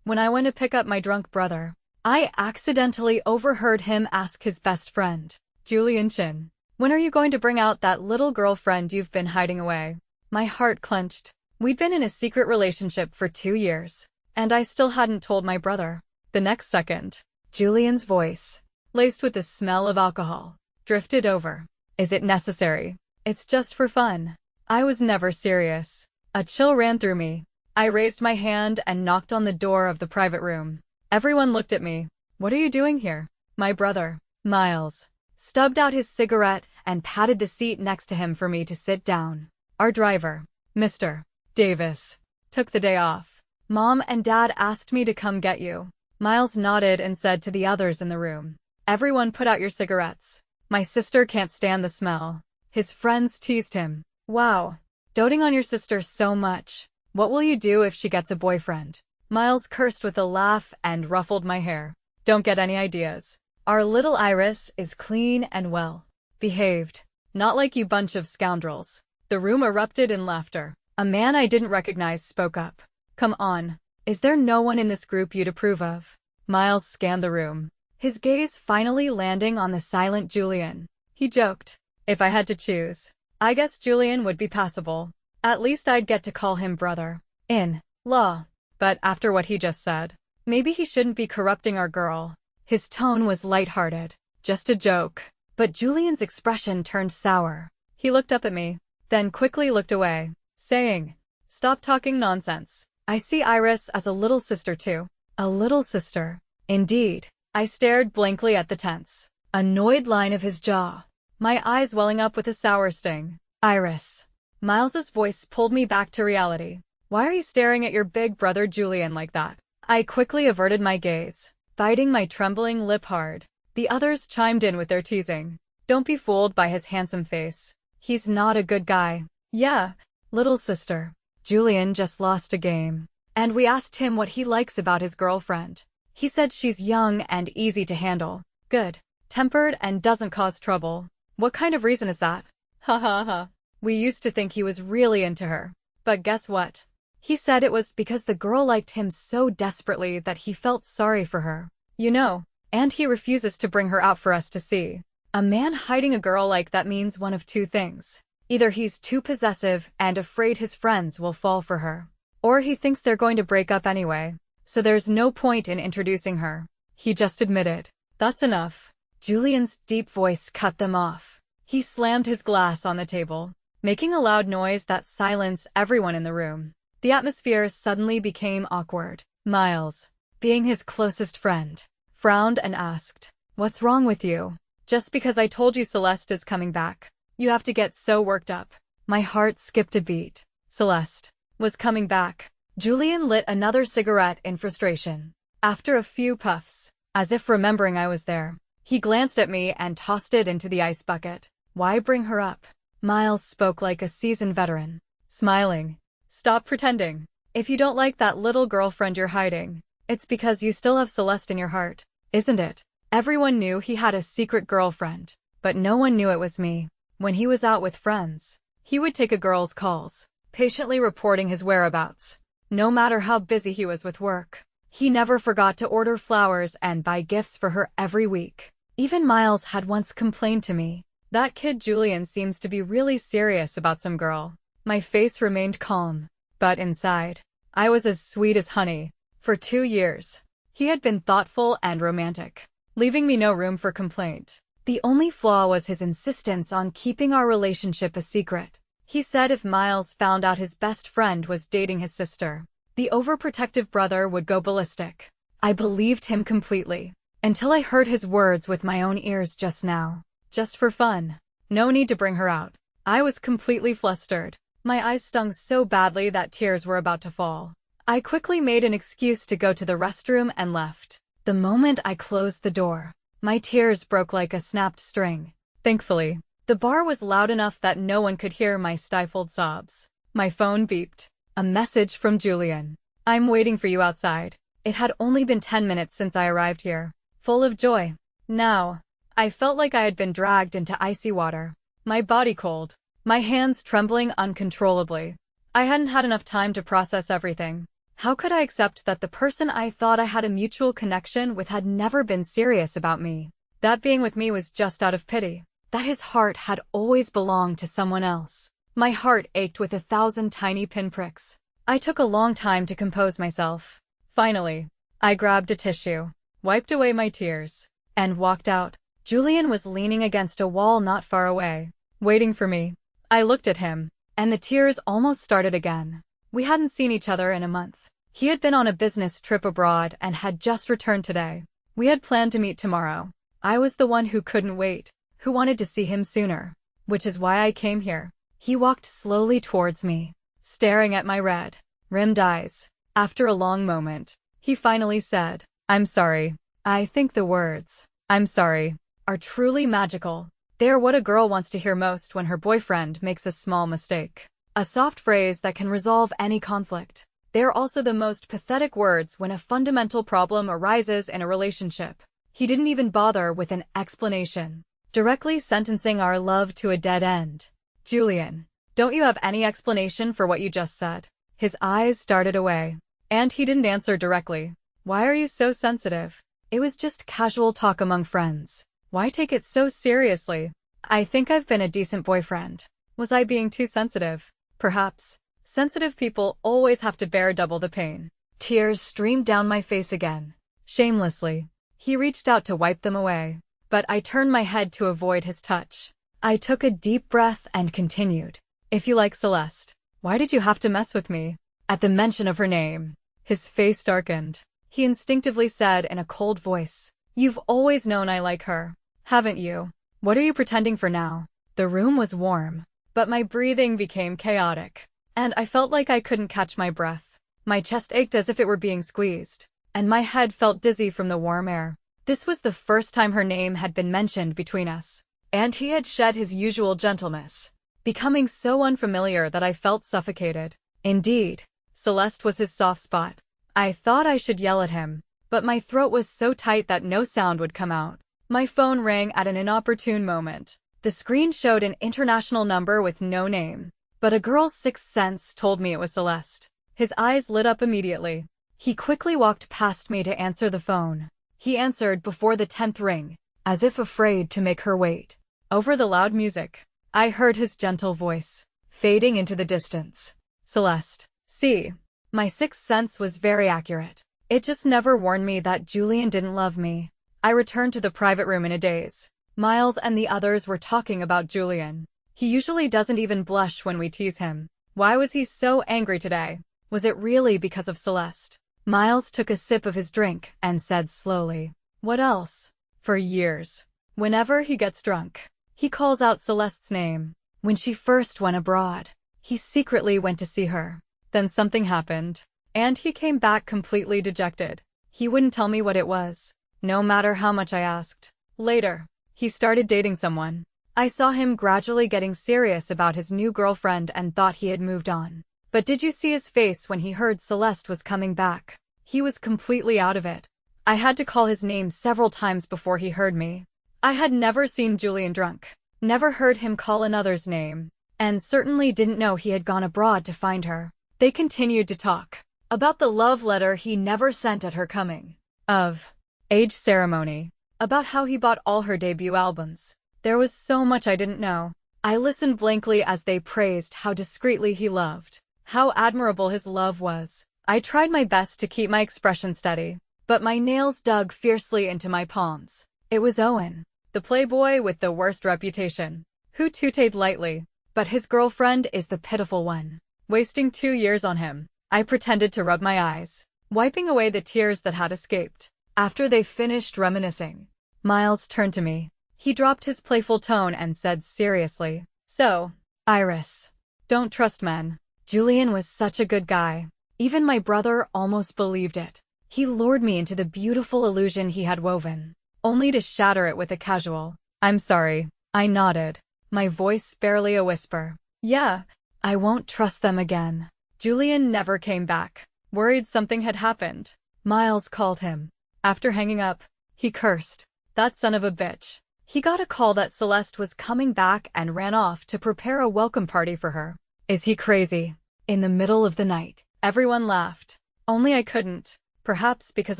When I went to pick up my drunk brother, I accidentally overheard him ask his best friend, Julian Chin, "When are you going to bring out that little girlfriend you've been hiding away?" My heart clenched. We'd been in a secret relationship for 2 years, and I still hadn't told my brother. The next second, Julian's voice, laced with the smell of alcohol, drifted over. "Is it necessary? It's just for fun." I was never serious. A chill ran through me. I raised my hand and knocked on the door of the private room. Everyone looked at me. "What are you doing here?" My brother, Miles, stubbed out his cigarette and patted the seat next to him for me to sit down. "Our driver, Mr. Davis, took the day off. Mom and Dad asked me to come get you." Miles nodded and said to the others in the room, "Everyone put out your cigarettes. My sister can't stand the smell." His friends teased him. "Wow, doting on your sister so much. What will you do if she gets a boyfriend?" Miles cursed with a laugh and ruffled my hair. "Don't get any ideas. Our little Iris is clean and well behaved. Not like you bunch of scoundrels." The room erupted in laughter. A man I didn't recognize spoke up. "Come on. Is there no one in this group you'd approve of?" Miles scanned the room, his gaze finally landing on the silent Julian. He joked, "If I had to choose, I guess Julian would be passable. At least I'd get to call him brother in law. But after what he just said, maybe he shouldn't be corrupting our girl." His tone was lighthearted, just a joke. But Julian's expression turned sour. He looked up at me, then quickly looked away, saying, "Stop talking nonsense. I see Iris as a little sister too." A little sister, indeed. I stared blankly at the tense, annoyed line of his jaw, my eyes welling up with a sour sting. "Iris." Miles's voice pulled me back to reality. "Why are you staring at your big brother Julian like that?" I quickly averted my gaze, biting my trembling lip hard. The others chimed in with their teasing. "Don't be fooled by his handsome face. He's not a good guy." "Yeah, little sister. Julian just lost a game, and we asked him what he likes about his girlfriend. He said she's young and easy to handle, good-tempered and doesn't cause trouble." "What kind of reason is that?" "Ha ha ha. We used to think he was really into her. But guess what? He said it was because the girl liked him so desperately that he felt sorry for her. You know, and he refuses to bring her out for us to see." A man hiding a girl like that means one of two things. Either he's too possessive and afraid his friends will fall for her, or he thinks they're going to break up anyway, so there's no point in introducing her. He just admitted. "That's enough." Julian's deep voice cut them off. He slammed his glass on the table, making a loud noise that silenced everyone in the room. The atmosphere suddenly became awkward. Miles, being his closest friend, frowned and asked, "What's wrong with you? Just because I told you Celeste is coming back, you have to get so worked up." My heart skipped a beat. Celeste was coming back. Julian lit another cigarette in frustration. After a few puffs, as if remembering I was there, he glanced at me and tossed it into the ice bucket. "Why bring her up?" Miles spoke like a seasoned veteran, smiling. "Stop pretending. If you don't like that little girlfriend you're hiding, it's because you still have Celeste in your heart, isn't it?" Everyone knew he had a secret girlfriend, but no one knew it was me. When he was out with friends, he would take a girl's calls, patiently reporting his whereabouts. No matter how busy he was with work, he never forgot to order flowers and buy gifts for her every week. Even Miles had once complained to me, "That kid Julian seems to be really serious about some girl." My face remained calm, but inside, I was as sweet as honey. For 2 years, he had been thoughtful and romantic, leaving me no room for complaint. The only flaw was his insistence on keeping our relationship a secret. He said if Miles found out his best friend was dating his sister, the overprotective brother would go ballistic. I believed him completely, until I heard his words with my own ears just now. "Just for fun. No need to bring her out." I was completely flustered. My eyes stung so badly that tears were about to fall. I quickly made an excuse to go to the restroom and left. The moment I closed the door, my tears broke like a snapped string. Thankfully, the bar was loud enough that no one could hear my stifled sobs. My phone beeped. A message from Julian. "I'm waiting for you outside." It had only been 10 minutes since I arrived here. Full of joy. Now, I felt like I had been dragged into icy water, my body cold, my hands trembling uncontrollably. I hadn't had enough time to process everything. How could I accept that the person I thought I had a mutual connection with had never been serious about me? That being with me was just out of pity. That his heart had always belonged to someone else. My heart ached with 1,000 tiny pinpricks. I took a long time to compose myself. Finally, I grabbed a tissue, wiped away my tears, and walked out. Julian was leaning against a wall not far away, waiting for me. I looked at him, and the tears almost started again. We hadn't seen each other in a month. He had been on a business trip abroad and had just returned today. We had planned to meet tomorrow. I was the one who couldn't wait, who wanted to see him sooner, which is why I came here. He walked slowly towards me, staring at my red-rimmed eyes. After a long moment, he finally said, "I'm sorry." I think the words, "I'm sorry," are truly magical. They are what a girl wants to hear most when her boyfriend makes a small mistake. A soft phrase that can resolve any conflict. They are also the most pathetic words when a fundamental problem arises in a relationship. He didn't even bother with an explanation, directly sentencing our love to a dead end. "Julian, don't you have any explanation for what you just said?" His eyes started away, and he didn't answer directly. "Why are you so sensitive? It was just casual talk among friends. Why take it so seriously?" "I think I've been a decent boyfriend. Was I being too sensitive?" "Perhaps. Sensitive people always have to bear double the pain." Tears streamed down my face again. Shamelessly, he reached out to wipe them away, but I turned my head to avoid his touch. I took a deep breath and continued. "If you like Celeste, why did you have to mess with me?" At the mention of her name, his face darkened. He instinctively said in a cold voice, "You've always known I like her, haven't you? What are you pretending for now?" The room was warm, but my breathing became chaotic, and I felt like I couldn't catch my breath. My chest ached as if it were being squeezed, and my head felt dizzy from the warm air. This was the first time her name had been mentioned between us, and he had shed his usual gentleness, becoming so unfamiliar that I felt suffocated. Indeed, Celeste was his soft spot. I thought I should yell at him, but my throat was so tight that no sound would come out. My phone rang at an inopportune moment. The screen showed an international number with no name, but a girl's sixth sense told me it was Celeste. His eyes lit up immediately. He quickly walked past me to answer the phone. He answered before the 10th ring, as if afraid to make her wait. Over the loud music, I heard his gentle voice, fading into the distance. "Celeste, see." My sixth sense was very accurate. It just never warned me that Julian didn't love me. I returned to the private room in a daze. Miles and the others were talking about Julian. He usually doesn't even blush when we tease him. Why was he so angry today? Was it really because of Celeste? Miles took a sip of his drink and said slowly, "What else?" For years, whenever he gets drunk, he calls out Celeste's name. When she first went abroad, he secretly went to see her. Then something happened, and he came back completely dejected. He wouldn't tell me what it was, no matter how much I asked. Later, he started dating someone. I saw him gradually getting serious about his new girlfriend and thought he had moved on. But did you see his face when he heard Celeste was coming back? He was completely out of it. I had to call his name several times before he heard me. I had never seen Julian drunk, never heard him call another's name, and certainly didn't know he had gone abroad to find her. They continued to talk about the love letter he never sent at her coming of age ceremony, about how he bought all her debut albums. There was so much I didn't know. I listened blankly as they praised how discreetly he loved, how admirable his love was. I tried my best to keep my expression steady, but my nails dug fiercely into my palms. It was Owen, the playboy with the worst reputation, who tooted lightly, but his girlfriend is the pitiful one, wasting 2 years on him. I pretended to rub my eyes, wiping away the tears that had escaped. After they finished reminiscing, Miles turned to me. He dropped his playful tone and said seriously, "So, Iris, don't trust men." Julian was such a good guy. Even my brother almost believed it. He lured me into the beautiful illusion he had woven, only to shatter it with a casual, "I'm sorry." I nodded, my voice barely a whisper. "Yeah, I won't trust them again." Julian never came back. Worried something had happened, Miles called him. After hanging up, he cursed, "That son of a bitch." He got a call that Celeste was coming back and ran off to prepare a welcome party for her. Is he crazy? In the middle of the night, everyone laughed. Only I couldn't. Perhaps because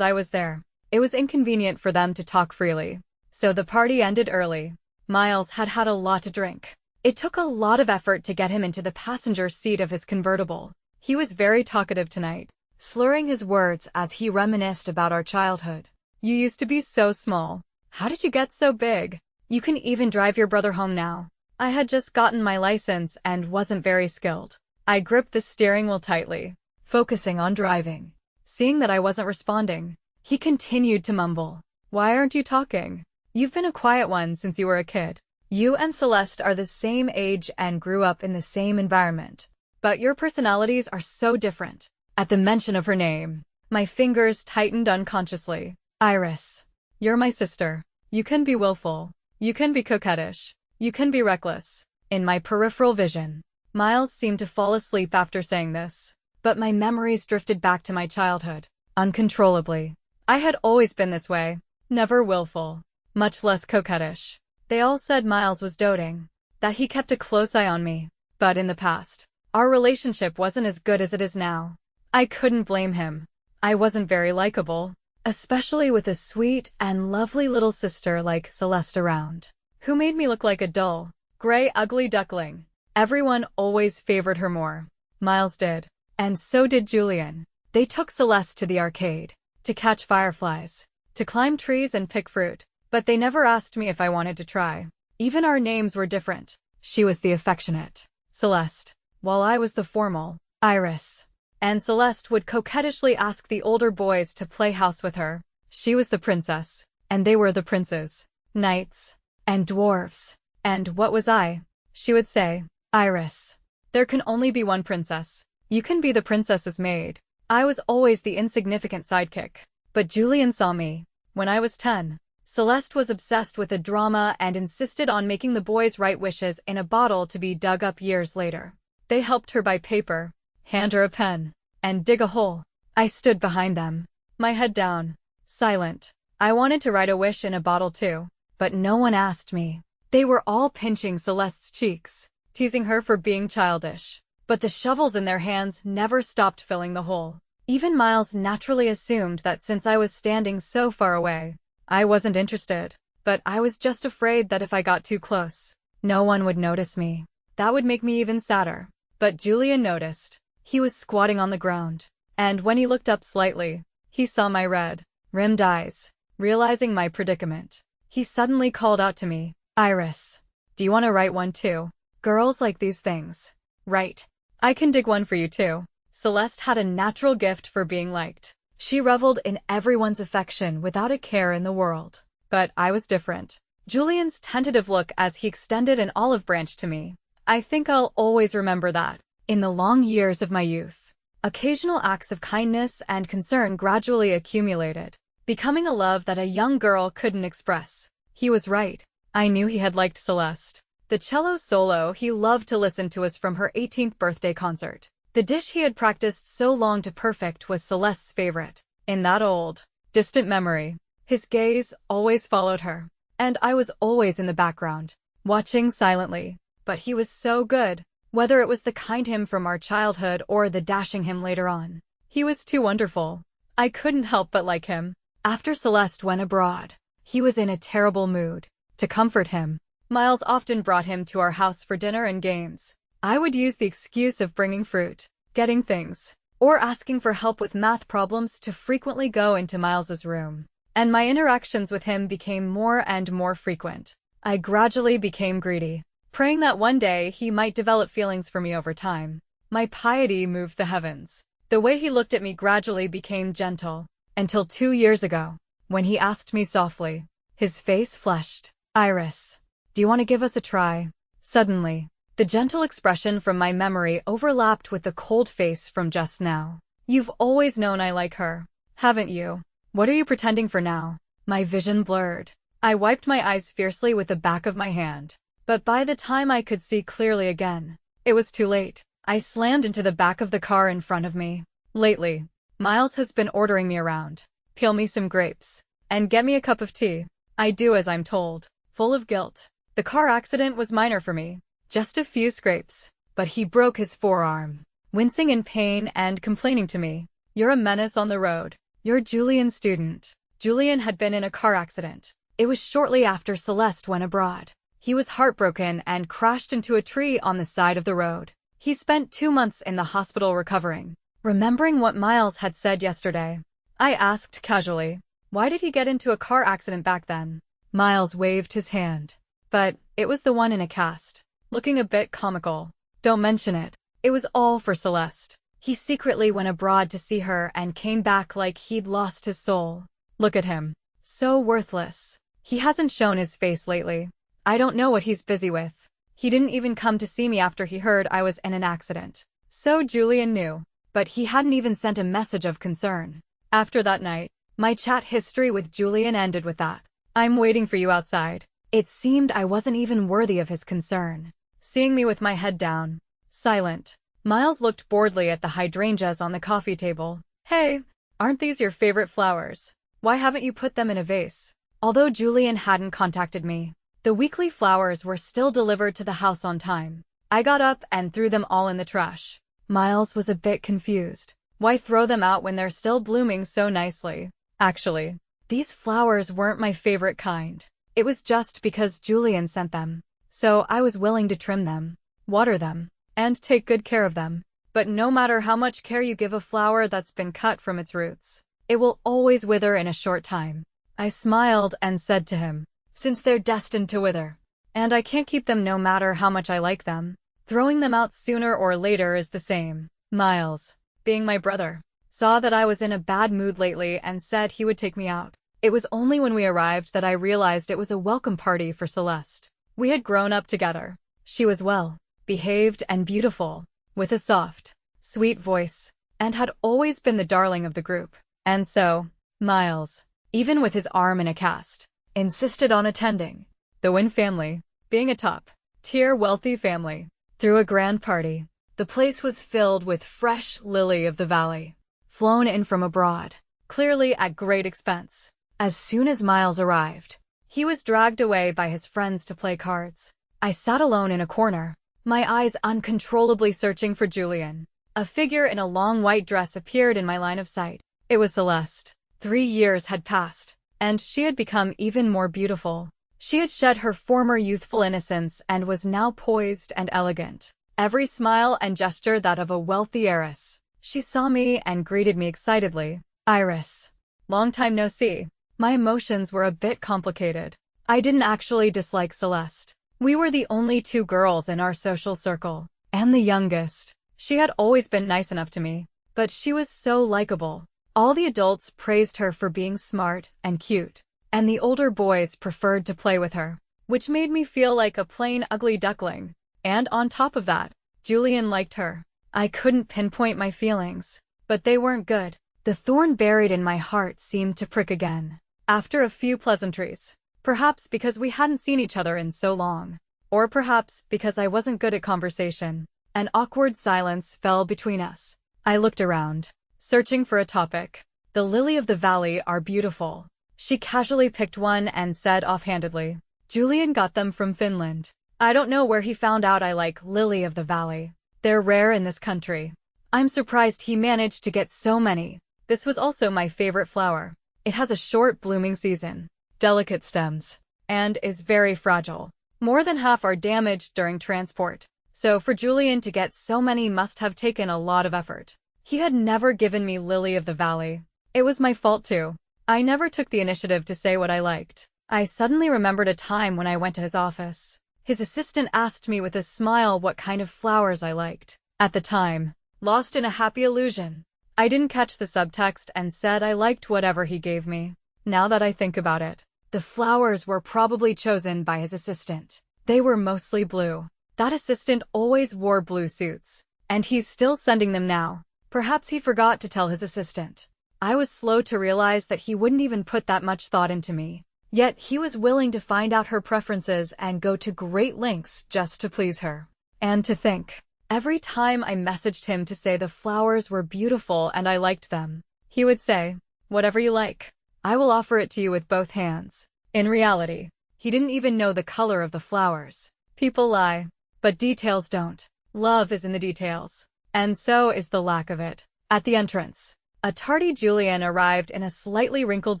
I was there. It was inconvenient for them to talk freely. So the party ended early. Miles had had a lot to drink. It took a lot of effort to get him into the passenger seat of his convertible. He was very talkative tonight, slurring his words as he reminisced about our childhood. You used to be so small. How did you get so big? You can even drive your brother home now. I had just gotten my license and wasn't very skilled. I gripped the steering wheel tightly, focusing on driving. Seeing that I wasn't responding, he continued to mumble. Why aren't you talking? You've been a quiet one since you were a kid. You and Celeste are the same age and grew up in the same environment. But your personalities are so different. At the mention of her name, my fingers tightened unconsciously. Iris. You're my sister. You can be willful. You can be coquettish. You can be reckless. In my peripheral vision, Miles seemed to fall asleep after saying this. But my memories drifted back to my childhood, uncontrollably. I had always been this way. Never willful. Much less coquettish. They all said Miles was doting, that he kept a close eye on me. But in the past, our relationship wasn't as good as it is now. I couldn't blame him. I wasn't very likable, especially with a sweet and lovely little sister like Celeste around, who made me look like a dull, gray, ugly duckling. Everyone always favored her more. Miles did. And so did Julian. They took Celeste to the arcade, to catch fireflies, to climb trees and pick fruit. But they never asked me if I wanted to try. Even our names were different. She was the affectionate Celeste, while I was the formal Iris. And Celeste would coquettishly ask the older boys to play house with her. She was the princess, and they were the princes, knights, and dwarves. And what was I? She would say, Iris, there can only be one princess. You can be the princess's maid. I was always the insignificant sidekick. But Julian saw me. When I was 10, Celeste was obsessed with the drama and insisted on making the boys write wishes in a bottle to be dug up years later. They helped her buy paper, hand her a pen, and dig a hole. I stood behind them, my head down, silent. I wanted to write a wish in a bottle too, but no one asked me. They were all pinching Celeste's cheeks, teasing her for being childish. But the shovels in their hands never stopped filling the hole. Even Miles naturally assumed that since I was standing so far away, I wasn't interested. But I was just afraid that if I got too close, no one would notice me. That would make me even sadder. But Julian noticed. He was squatting on the ground. And when he looked up slightly, he saw my red-rimmed eyes. Realizing my predicament, he suddenly called out to me, Iris, do you want to write one too? Girls like these things. Right. I can dig one for you too. Celeste had a natural gift for being liked. She reveled in everyone's affection without a care in the world. But I was different. Julian's tentative look as he extended an olive branch to me. I think I'll always remember that. In the long years of my youth, occasional acts of kindness and concern gradually accumulated, becoming a love that a young girl couldn't express. He was right. I knew he had liked Celeste. The cello solo he loved to listen to was from her 18th birthday concert. The dish he had practiced so long to perfect was Celeste's favorite. In that old, distant memory, his gaze always followed her. And I was always in the background, watching silently. But he was so good, whether it was the kind him from our childhood or the dashing him later on. He was too wonderful. I couldn't help but like him. After Celeste went abroad, he was in a terrible mood. To comfort him, Miles often brought him to our house for dinner and games. I would use the excuse of bringing fruit, getting things, or asking for help with math problems to frequently go into Miles's room. And my interactions with him became more and more frequent. I gradually became greedy, praying that one day he might develop feelings for me over time. My piety moved the heavens. The way he looked at me gradually became gentle, until 2 years ago, when he asked me softly. His face flushed. Iris, do you want to give us a try? Suddenly, the gentle expression from my memory overlapped with the cold face from just now. You've always known I like her, haven't you? What are you pretending for now? My vision blurred. I wiped my eyes fiercely with the back of my hand. But by the time I could see clearly again, it was too late. I slammed into the back of the car in front of me. Lately, Miles has been ordering me around. Peel me some grapes, and get me a cup of tea. I do as I'm told, full of guilt. The car accident was minor for me, just a few scrapes. But he broke his forearm, wincing in pain and complaining to me. You're a menace on the road. You're Julian's student. Julian had been in a car accident. It was shortly after Celeste went abroad. He was heartbroken and crashed into a tree on the side of the road. He spent 2 months in the hospital recovering. Remembering what Miles had said yesterday, I asked casually, why did he get into a car accident back then? Miles waved his hand. But it was the one in a cast, looking a bit comical. Don't mention it. It was all for Celeste. He secretly went abroad to see her and came back like he'd lost his soul. Look at him. So worthless. He hasn't shown his face lately. I don't know what he's busy with. He didn't even come to see me after he heard I was in an accident. So Julian knew. But he hadn't even sent a message of concern. After that night, my chat history with Julian ended with that. I'm waiting for you outside. It seemed I wasn't even worthy of his concern. Seeing me with my head down, silent, Miles looked boredly at the hydrangeas on the coffee table. Hey, aren't these your favorite flowers? Why haven't you put them in a vase? Although Julian hadn't contacted me, the weekly flowers were still delivered to the house on time. I got up and threw them all in the trash. Miles was a bit confused. Why throw them out when they're still blooming so nicely? Actually, these flowers weren't my favorite kind. It was just because Julian sent them. So I was willing to trim them, water them, and take good care of them. But no matter how much care you give a flower that's been cut from its roots, it will always wither in a short time. I smiled and said to him, since they're destined to wither, and I can't keep them no matter how much I like them, throwing them out sooner or later is the same. Miles, being my brother, saw that I was in a bad mood lately and said he would take me out. It was only when we arrived that I realized it was a welcome party for Celeste. We had grown up together. She was well behaved and beautiful, with a soft, sweet voice, and had always been the darling of the group. And so, Miles, even with his arm in a cast, insisted on attending. The Wynn family, being a top-tier wealthy family, threw a grand party. The place was filled with fresh lily of the valley, flown in from abroad, clearly at great expense. As soon as Miles arrived, he was dragged away by his friends to play cards. I sat alone in a corner, my eyes uncontrollably searching for Julian. A figure in a long white dress appeared in my line of sight. It was Celeste. 3 years had passed, and she had become even more beautiful. She had shed her former youthful innocence and was now poised and elegant, every smile and gesture that of a wealthy heiress. She saw me and greeted me excitedly. Iris. Long time no see. My emotions were a bit complicated. I didn't actually dislike Celeste. We were the only 2 girls in our social circle, and the youngest. She had always been nice enough to me, but she was so likable. All the adults praised her for being smart and cute, and the older boys preferred to play with her, which made me feel like a plain ugly duckling. And on top of that, Julian liked her. I couldn't pinpoint my feelings, but they weren't good. The thorn buried in my heart seemed to prick again. After a few pleasantries, perhaps because we hadn't seen each other in so long, or perhaps because I wasn't good at conversation, an awkward silence fell between us. I looked around, searching for a topic. The lily of the valley are beautiful. She casually picked one and said offhandedly, Julian got them from Finland. I don't know where he found out I like lily of the valley. They're rare in this country. I'm surprised he managed to get so many. This was also my favorite flower. It has a short blooming season, delicate stems, and is very fragile. More than half are damaged during transport. So for Julian to get so many must have taken a lot of effort. He had never given me lily of the valley. It was my fault too. I never took the initiative to say what I liked. I suddenly remembered a time when I went to his office. His assistant asked me with a smile what kind of flowers I liked. At the time, lost in a happy illusion, I didn't catch the subtext and said I liked whatever he gave me. Now that I think about it, the flowers were probably chosen by his assistant. They were mostly blue. That assistant always wore blue suits, and he's still sending them now. Perhaps he forgot to tell his assistant. I was slow to realize that he wouldn't even put that much thought into me. Yet he was willing to find out her preferences and go to great lengths just to please her. And to think, every time I messaged him to say the flowers were beautiful and I liked them, he would say, whatever you like. I will offer it to you with both hands. In reality, he didn't even know the color of the flowers. People lie, but details don't. Love is in the details, and so is the lack of it. At the entrance, A tardy Julian arrived in a slightly wrinkled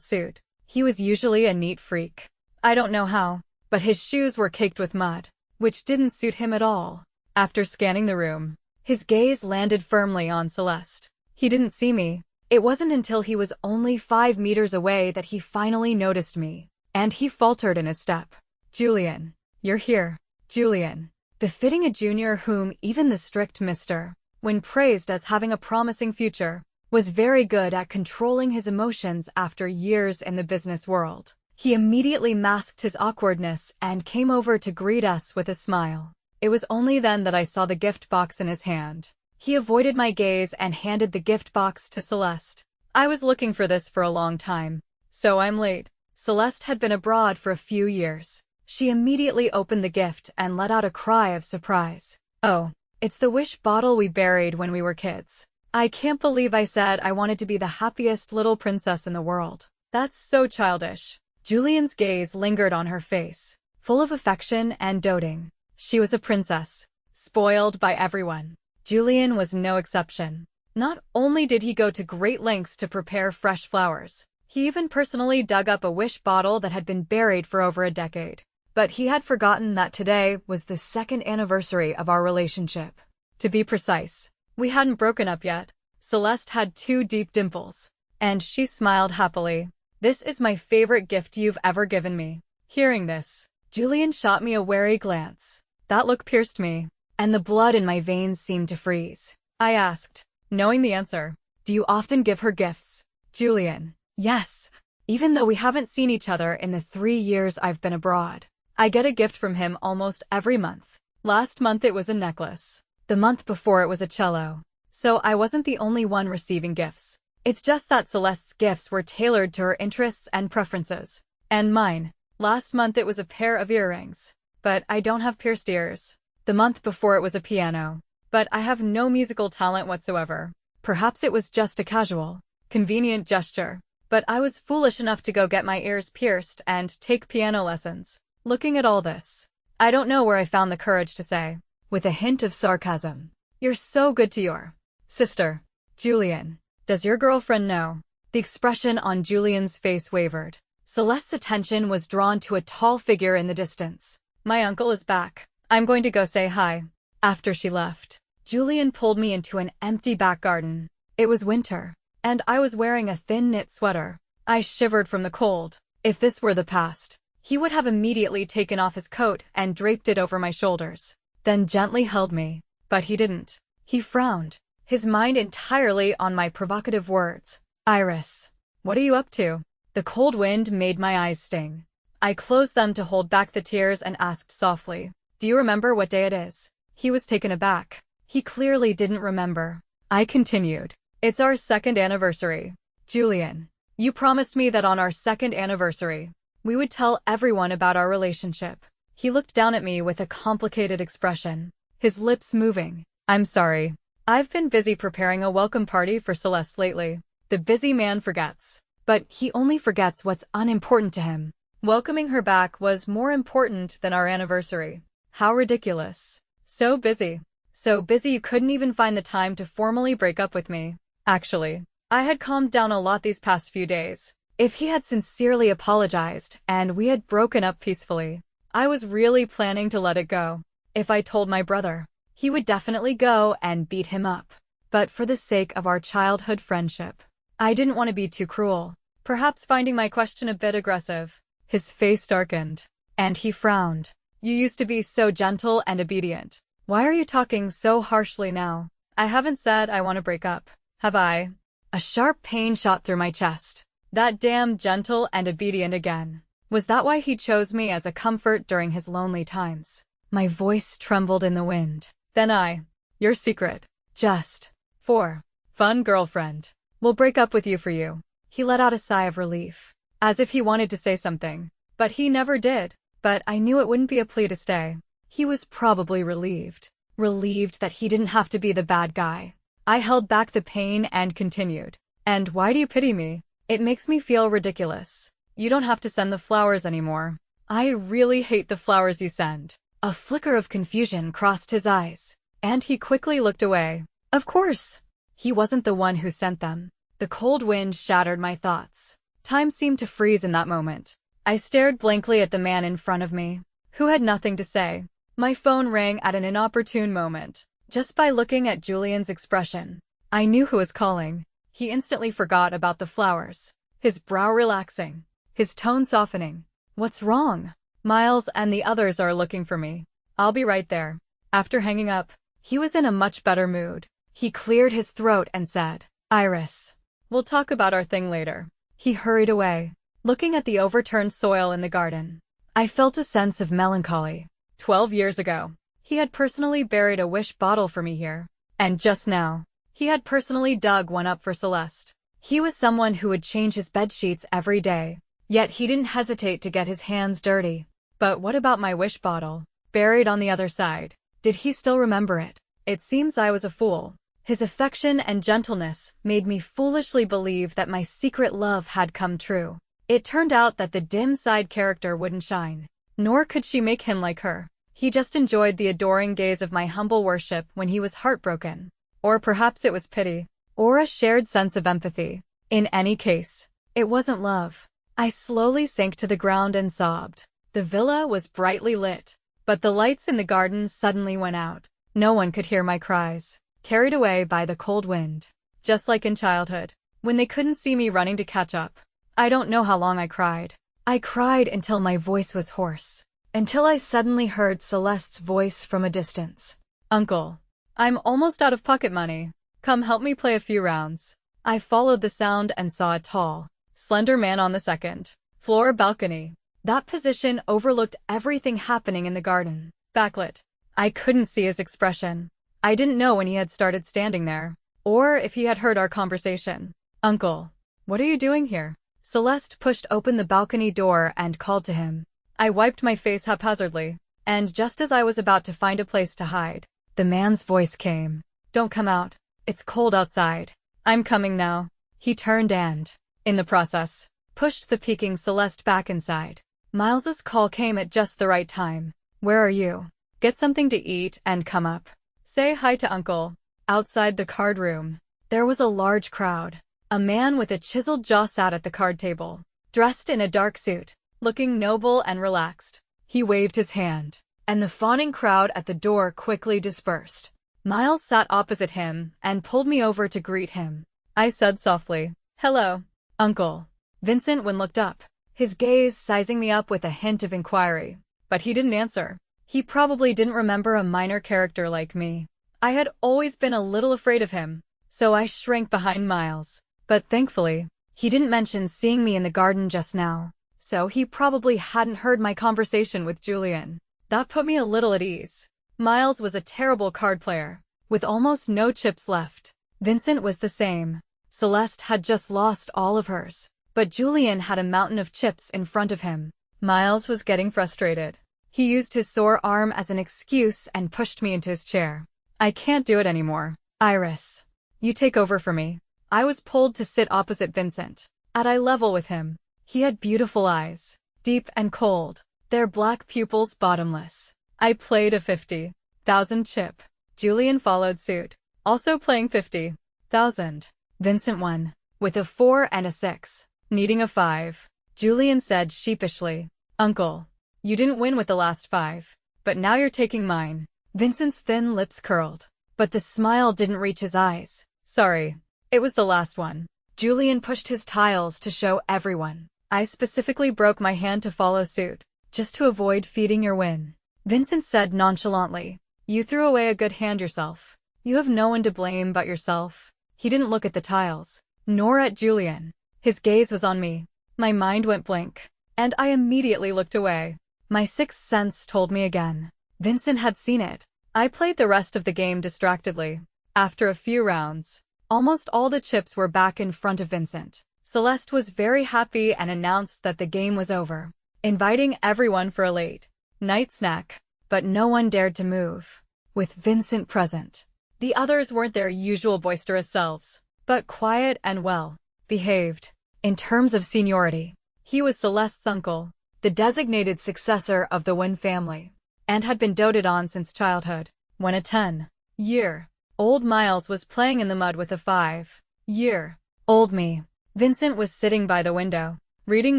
suit. He was usually a neat freak. I don't know how, but his shoes were caked with mud, which didn't suit him at all. After scanning the room, his gaze landed firmly on Celeste. He didn't see me. It wasn't until he was only 5 meters away that he finally noticed me, and he faltered in his step. Julian, you're here. Julian, befitting a junior whom even the strict Mr., when praised as having a promising future, was very good at controlling his emotions after years in the business world. He immediately masked his awkwardness and came over to greet us with a smile. It was only then that I saw the gift box in his hand. He avoided my gaze and handed the gift box to Celeste. I was looking for this for a long time, so I'm late. Celeste had been abroad for a few years. She immediately opened the gift and let out a cry of surprise. Oh, it's the wish bottle we buried when we were kids. I can't believe I said I wanted to be the happiest little princess in the world. That's so childish. Julian's gaze lingered on her face, full of affection and doting. She was a princess, spoiled by everyone. Julian was no exception. Not only did he go to great lengths to prepare fresh flowers, he even personally dug up a wish bottle that had been buried for over a decade. But he had forgotten that today was the 2nd anniversary of our relationship. To be precise, we hadn't broken up yet. Celeste had 2 deep dimples, and she smiled happily. This is my favorite gift you've ever given me. Hearing this, Julian shot me a wary glance. That look pierced me, and the blood in my veins seemed to freeze. I asked, knowing the answer, do you often give her gifts? Julian, yes. Even though we haven't seen each other in the 3 years I've been abroad. I get a gift from him almost every month. Last month it was a necklace. The month before it was a cello. So I wasn't the only one receiving gifts. It's just that Celeste's gifts were tailored to her interests and preferences. And mine. Last month it was a pair of earrings. But I don't have pierced ears. The month before it was a piano. But I have no musical talent whatsoever. Perhaps it was just a casual, convenient gesture. But I was foolish enough to go get my ears pierced and take piano lessons. Looking at all this, I don't know where I found the courage to say, with a hint of sarcasm, you're so good to your sister. Julian, does your girlfriend know? The expression on Julian's face wavered. Celeste's attention was drawn to a tall figure in the distance. My uncle is back. I'm going to go say hi. After she left, Julian pulled me into an empty back garden. It was winter, and I was wearing a thin knit sweater. I shivered from the cold. If this were the past, he would have immediately taken off his coat and draped it over my shoulders, then gently held me. But he didn't. He frowned, his mind entirely on my provocative words. Iris, what are you up to? The cold wind made my eyes sting. I closed them to hold back the tears and asked softly, do you remember what day it is? He was taken aback. He clearly didn't remember. I continued, it's our 2nd anniversary. Julian, you promised me that on our 2nd anniversary, we would tell everyone about our relationship. He looked down at me with a complicated expression, his lips moving. I'm sorry. I've been busy preparing a welcome party for Celeste lately. The busy man forgets. But he only forgets what's unimportant to him. Welcoming her back was more important than our anniversary. How ridiculous. So busy. So busy you couldn't even find the time to formally break up with me. Actually, I had calmed down a lot these past few days. If he had sincerely apologized and we had broken up peacefully, I was really planning to let it go. If I told my brother, he would definitely go and beat him up. But for the sake of our childhood friendship, I didn't want to be too cruel, perhaps finding my question a bit aggressive. His face darkened, and he frowned. You used to be so gentle and obedient. Why are you talking so harshly now? I haven't said I want to break up, have I? A sharp pain shot through my chest. That damn gentle and obedient again. Was that why he chose me as a comfort during his lonely times? My voice trembled in the wind. Then your secret, just for fun girlfriend, will break up with you for you. He let out a sigh of relief, as if he wanted to say something, but he never did. But I knew it wouldn't be a plea to stay. He was probably relieved. Relieved that he didn't have to be the bad guy. I held back the pain and continued. And why do you pity me? It makes me feel ridiculous. You don't have to send the flowers anymore. I really hate the flowers you send. A flicker of confusion crossed his eyes, and he quickly looked away. Of course. He wasn't the one who sent them. The cold wind shattered my thoughts. Time seemed to freeze in that moment. I stared blankly at the man in front of me, who had nothing to say. My phone rang at an inopportune moment. Just by looking at Julian's expression, I knew who was calling. He instantly forgot about the flowers, his brow relaxing, his tone softening. "What's wrong?" "Miles and the others are looking for me. I'll be right there." After hanging up, he was in a much better mood. He cleared his throat and said, "Iris, we'll talk about our thing later." He hurried away, looking at the overturned soil in the garden. I felt a sense of melancholy. 12 years ago, he had personally buried a wish bottle for me here. And just now, he had personally dug one up for Celeste. He was someone who would change his bedsheets every day, yet he didn't hesitate to get his hands dirty. But what about my wish bottle, buried on the other side? Did he still remember it? It seems I was a fool. His affection and gentleness made me foolishly believe that my secret love had come true. It turned out that the dim side character wouldn't shine, nor could she make him like her. He just enjoyed the adoring gaze of my humble worship when he was heartbroken. Or perhaps it was pity, or a shared sense of empathy. In any case, it wasn't love. I slowly sank to the ground and sobbed. The villa was brightly lit, but the lights in the garden suddenly went out. No one could hear my cries, carried away by the cold wind. Just like in childhood, when they couldn't see me running to catch up. I don't know how long I cried. I cried until my voice was hoarse, until I suddenly heard Celeste's voice from a distance. "Uncle, I'm almost out of pocket money. Come help me play a few rounds." I followed the sound and saw a tall, slender man on the second floor balcony. That position overlooked everything happening in the garden. Backlit. I couldn't see his expression. I didn't know when he had started standing there, or if he had heard our conversation. "Uncle, what are you doing here?" Celeste pushed open the balcony door and called to him. I wiped my face haphazardly, and just as I was about to find a place to hide, the man's voice came. "Don't come out. It's cold outside." "I'm coming now." He turned and, in the process, pushed the peeking Celeste back inside. Miles's call came at just the right time. "Where are you? Get something to eat and come up. Say hi to Uncle." Outside the card room, there was a large crowd. A man with a chiseled jaw sat at the card table, dressed in a dark suit, looking noble and relaxed. He waved his hand, and the fawning crowd at the door quickly dispersed. Miles sat opposite him and pulled me over to greet him. I said softly, "Hello, Uncle." Vincent looked up, his gaze sizing me up with a hint of inquiry. But he didn't answer. He probably didn't remember a minor character like me. I had always been a little afraid of him, so I shrank behind Miles. But thankfully, he didn't mention seeing me in the garden just now, so he probably hadn't heard my conversation with Julian. That put me a little at ease. Miles was a terrible card player, with almost no chips left. Vincent was the same. Celeste had just lost all of hers, but Julian had a mountain of chips in front of him. Miles was getting frustrated. He used his sore arm as an excuse and pushed me into his chair. "I can't do it anymore. Iris, you take over for me." I was pulled to sit opposite Vincent, at eye level with him. He had beautiful eyes, deep and cold, their black pupils bottomless. I played a 50,000 chip. Julian followed suit, also playing 50,000. Vincent won, with a 4 and a 6, needing a 5. Julian said sheepishly, "Uncle, you didn't win with the last 5, but now you're taking mine." Vincent's thin lips curled, but the smile didn't reach his eyes. "Sorry. It was the last one." Julian pushed his tiles to show everyone. I specifically broke my hand to follow suit, just to avoid feeding your win. Vincent said nonchalantly, "You threw away a good hand yourself. You have no one to blame but yourself." He didn't look at the tiles, nor at Julian. His gaze was on me. My mind went blank, and I immediately looked away. My sixth sense told me again. Vincent had seen it. I played the rest of the game distractedly. After a few rounds, almost all the chips were back in front of Vincent. Celeste was very happy and announced that the game was over, inviting everyone for a late night snack. But no one dared to move, with Vincent present. The others weren't their usual boisterous selves, but quiet and well-behaved. In terms of seniority, he was Celeste's uncle, the designated successor of the Wynn family, and had been doted on since childhood. When a 10-year-old Miles was playing in the mud with a 5-year-old Old me. Vincent was sitting by the window, reading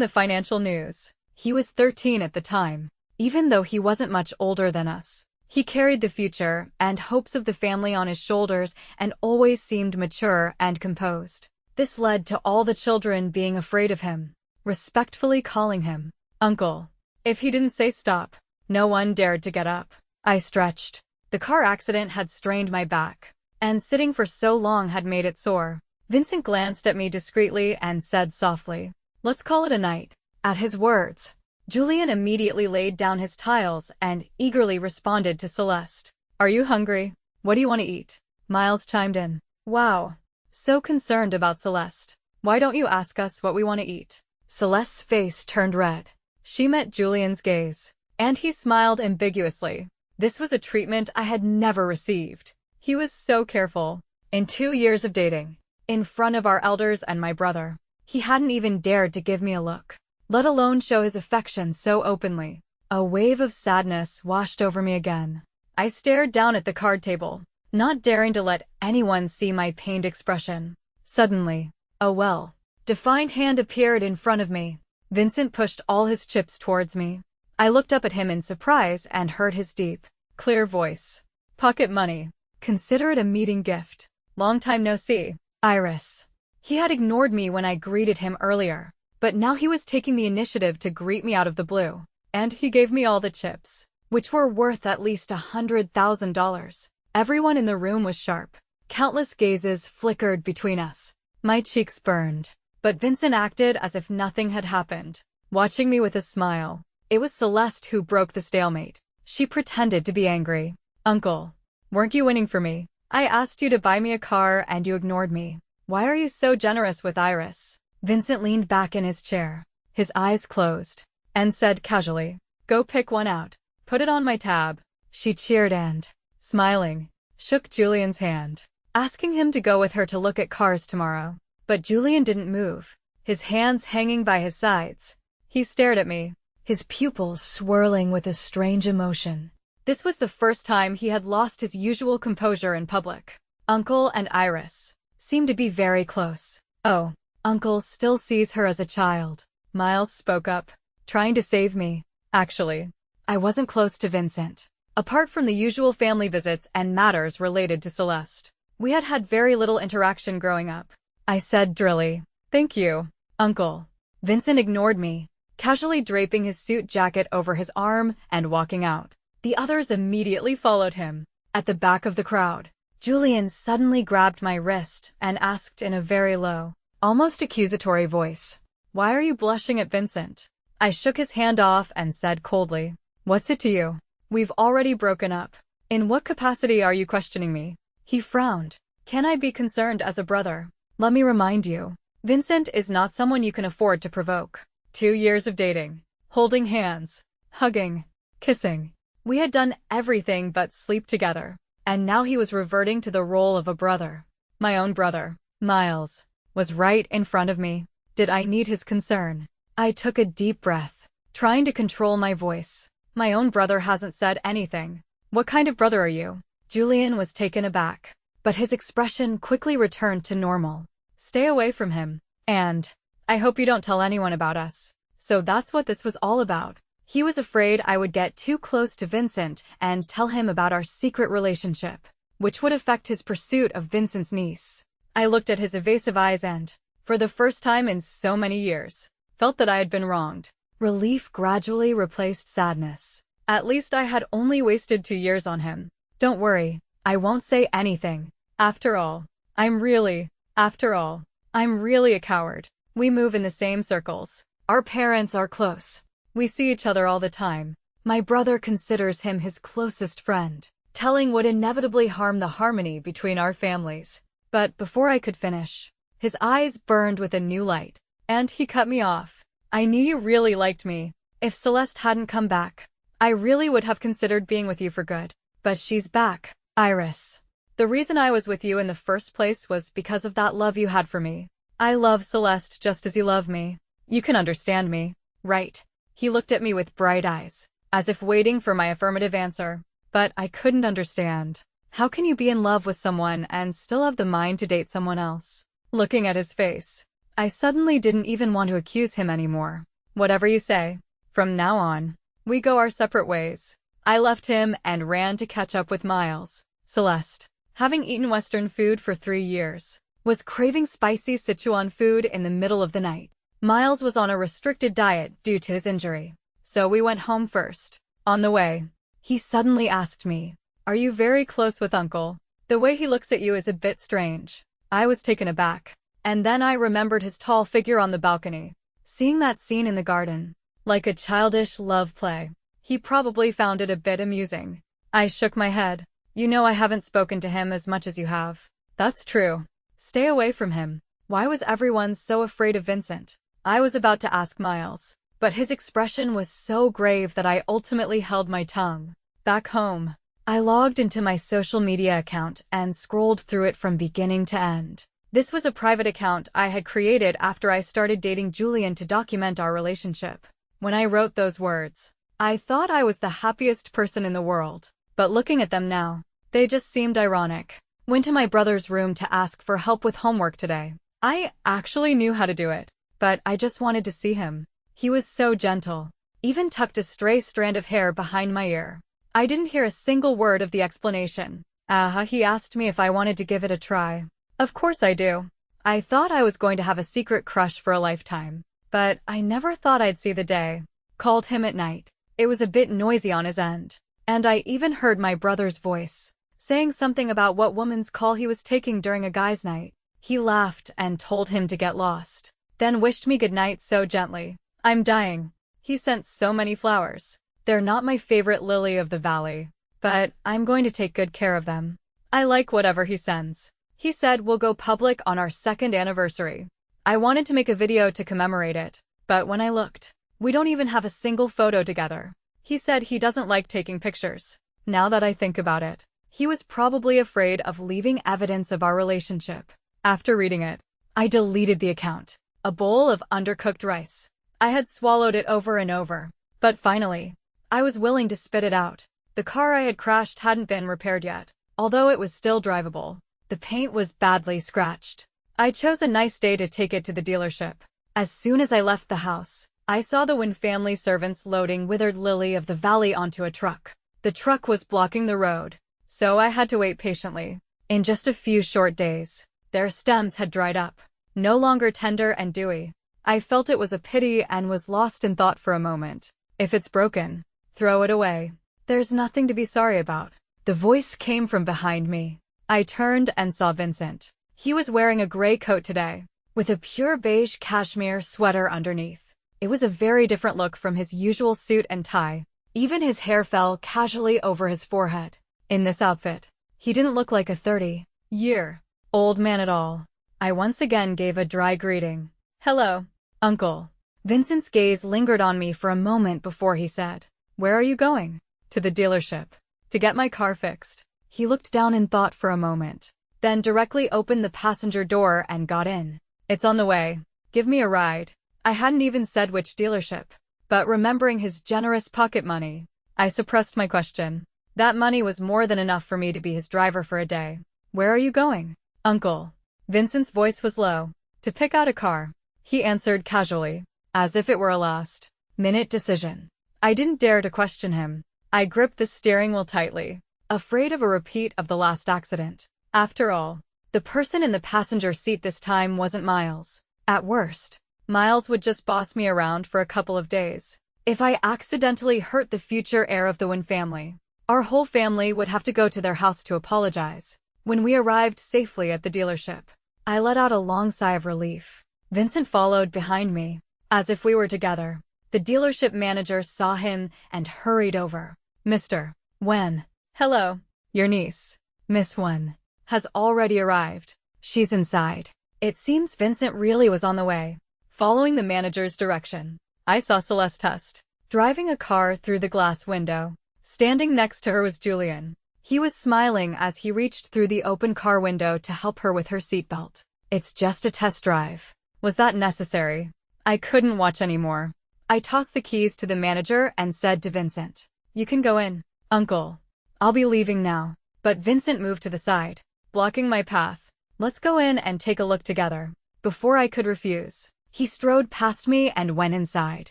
the financial news. He was 13 at the time. Even though he wasn't much older than us, he carried the future and hopes of the family on his shoulders and always seemed mature and composed. This led to all the children being afraid of him, respectfully calling him Uncle. If he didn't say stop, no one dared to get up. I stretched. The car accident had strained my back, and sitting for so long had made it sore. Vincent glanced at me discreetly and said softly, "Let's call it a night." At his words, Julian immediately laid down his tiles and eagerly responded to Celeste. "Are you hungry? What do you want to eat?" Miles chimed in. "Wow. So concerned about Celeste. Why don't you ask us what we want to eat?" Celeste's face turned red. She met Julian's gaze, and he smiled ambiguously. This was a treatment I had never received. He was so careful. In 2 years of dating, in front of our elders and my brother, he hadn't even dared to give me a look, let alone show his affection so openly. A wave of sadness washed over me again. I stared down at the card table, not daring to let anyone see my pained expression. Suddenly, a well-defined hand appeared in front of me. Vincent pushed all his chips towards me. I looked up at him in surprise and heard his deep, clear voice. "Pocket money. Consider it a meeting gift. Long time no see, Iris." He had ignored me when I greeted him earlier, but now he was taking the initiative to greet me out of the blue. And he gave me all the chips, which were worth at least $100,000. Everyone in the room was sharp. Countless gazes flickered between us. My cheeks burned, but Vincent acted as if nothing had happened, watching me with a smile. It was Celeste who broke the stalemate. She pretended to be angry. "Uncle, weren't you winning for me? I asked you to buy me a car and you ignored me. Why are you so generous with Iris?" Vincent leaned back in his chair, his eyes closed, and said casually, "Go pick one out. Put it on my tab." She cheered and, smiling, shook Julian's hand, asking him to go with her to look at cars tomorrow. But Julian didn't move, his hands hanging by his sides. He stared at me, his pupils swirling with a strange emotion. This was the first time he had lost his usual composure in public. Uncle and Iris seemed to be very close. "Oh, Uncle still sees her as a child." Miles spoke up, trying to save me. Actually, I wasn't close to Vincent. Apart from the usual family visits and matters related to Celeste, we had had very little interaction growing up. I said drily, "Thank you, Uncle." Vincent ignored me, casually draping his suit jacket over his arm and walking out. The others immediately followed him. At the back of the crowd, Julian suddenly grabbed my wrist and asked in a very low, almost accusatory voice, "Why are you blushing at Vincent?" I shook his hand off and said coldly, "What's it to you? We've already broken up. In what capacity are you questioning me?" He frowned. "Can I be concerned as a brother? Let me remind you, Vincent is not someone you can afford to provoke." 2 years of dating, holding hands, hugging, kissing. We had done everything but sleep together, and now he was reverting to the role of a brother. My own brother, Miles, was right in front of me. Did I need his concern? I took a deep breath, trying to control my voice. "My own brother hasn't said anything. What kind of brother are you?" Julian was taken aback, but his expression quickly returned to normal. "Stay away from him. And I hope you don't tell anyone about us." So that's what this was all about. He was afraid I would get too close to Vincent and tell him about our secret relationship, which would affect his pursuit of Vincent's niece. I looked at his evasive eyes and, for the first time in so many years, felt that I had been wronged. Relief gradually replaced sadness. At least I had only wasted 2 years on him. "Don't worry, I won't say anything. After all, I'm really a coward. We move in the same circles. Our parents are close. We see each other all the time. My brother considers him his closest friend. Telling would inevitably harm the harmony between our families." But before I could finish, his eyes burned with a new light, and he cut me off. "I knew you really liked me. If Celeste hadn't come back, I really would have considered being with you for good. But she's back, Iris. The reason I was with you in the first place was because of that love you had for me. I love Celeste just as you love me. You can understand me, right?" He looked at me with bright eyes, as if waiting for my affirmative answer. But I couldn't understand. How can you be in love with someone and still have the mind to date someone else? looking at his face. I suddenly didn't even want to accuse him anymore. Whatever you say. From now on, we go our separate ways. I left him and ran to catch up with Miles. Celeste, having eaten Western food for 3 years, was craving spicy Sichuan food in the middle of the night. Miles was on a restricted diet due to his injury, so we went home first. On the way, he suddenly asked me, "Are you very close with Uncle? The way he looks at you is a bit strange." I was taken aback, and then I remembered his tall figure on the balcony. Seeing that scene in the garden, like a childish love play, he probably found it a bit amusing. I shook my head. "You know I haven't spoken to him as much as you have." "That's true. Stay away from him." Why was everyone so afraid of Vincent? I was about to ask Miles, but his expression was so grave that I ultimately held my tongue. Back home, I logged into my social media account and scrolled through it from beginning to end. This was a private account I had created after I started dating Julian to document our relationship. When I wrote those words, I thought I was the happiest person in the world. But looking at them now, they just seemed ironic. Went to my brother's room to ask for help with homework today. I actually knew how to do it, but I just wanted to see him. He was so gentle. Even tucked a stray strand of hair behind my ear. I didn't hear a single word of the explanation. He asked me if I wanted to give it a try. Of course I do. I thought I was going to have a secret crush for a lifetime, but I never thought I'd see the day. Called him at night. It was a bit noisy on his end, and I even heard my brother's voice, saying something about what woman's call he was taking during a guy's night. He laughed and told him to get lost, then wished me goodnight so gently. I'm dying. He sent so many flowers. They're not my favorite lily of the valley, but I'm going to take good care of them. I like whatever he sends. He said we'll go public on our 2nd anniversary. I wanted to make a video to commemorate it, but when I looked, we don't even have a single photo together. He said he doesn't like taking pictures. Now that I think about it, he was probably afraid of leaving evidence of our relationship. After reading it, I deleted the account. A bowl of undercooked rice. I had swallowed it over and over, but finally, I was willing to spit it out. The car I had crashed hadn't been repaired yet, although it was still drivable. The paint was badly scratched. I chose a nice day to take it to the dealership. As soon as I left the house, I saw the Wynn family servants loading withered lily of the valley onto a truck. The truck was blocking the road, so I had to wait patiently. In just a few short days, their stems had dried up, no longer tender and dewy. I felt it was a pity and was lost in thought for a moment. If it's broken, throw it away. There's nothing to be sorry about. The voice came from behind me. I turned and saw Vincent. He was wearing a gray coat today, with a pure beige cashmere sweater underneath. It was a very different look from his usual suit and tie. Even his hair fell casually over his forehead. In this outfit, he didn't look like a 30-year-old man at all. I once again gave a dry greeting. "Hello, Uncle." Vincent's gaze lingered on me for a moment before he said, "Where are you going?" "To the dealership. To get my car fixed." He looked down in thought for a moment, then directly opened the passenger door and got in. "It's on the way. Give me a ride." I hadn't even said which dealership, but remembering his generous pocket money, I suppressed my question. That money was more than enough for me to be his driver for a day. "Where are you going, Uncle?" Vincent's voice was low. "To pick out a car," he answered casually, as if it were a last-minute decision. I didn't dare to question him. I gripped the steering wheel tightly, afraid of a repeat of the last accident. After all, the person in the passenger seat this time wasn't Miles. At worst, Miles would just boss me around for a couple of days. If I accidentally hurt the future heir of the Wynn family, our whole family would have to go to their house to apologize. When we arrived safely at the dealership, I let out a long sigh of relief. Vincent followed behind me, as if we were together. The dealership manager saw him and hurried over. "Mr. Wen." "Hello. Your niece, Miss Wen, has already arrived. She's inside." It seems Vincent really was on the way. Following the manager's direction, I saw Celeste driving a car through the glass window. Standing next to her was Julian. He was smiling as he reached through the open car window to help her with her seatbelt. "It's just a test drive." Was that necessary? I couldn't watch anymore. I tossed the keys to the manager and said to Vincent, "You can go in, Uncle. I'll be leaving now." But Vincent moved to the side, blocking my path. Let's go in and take a look together. Before I could refuse, he strode past me and went inside.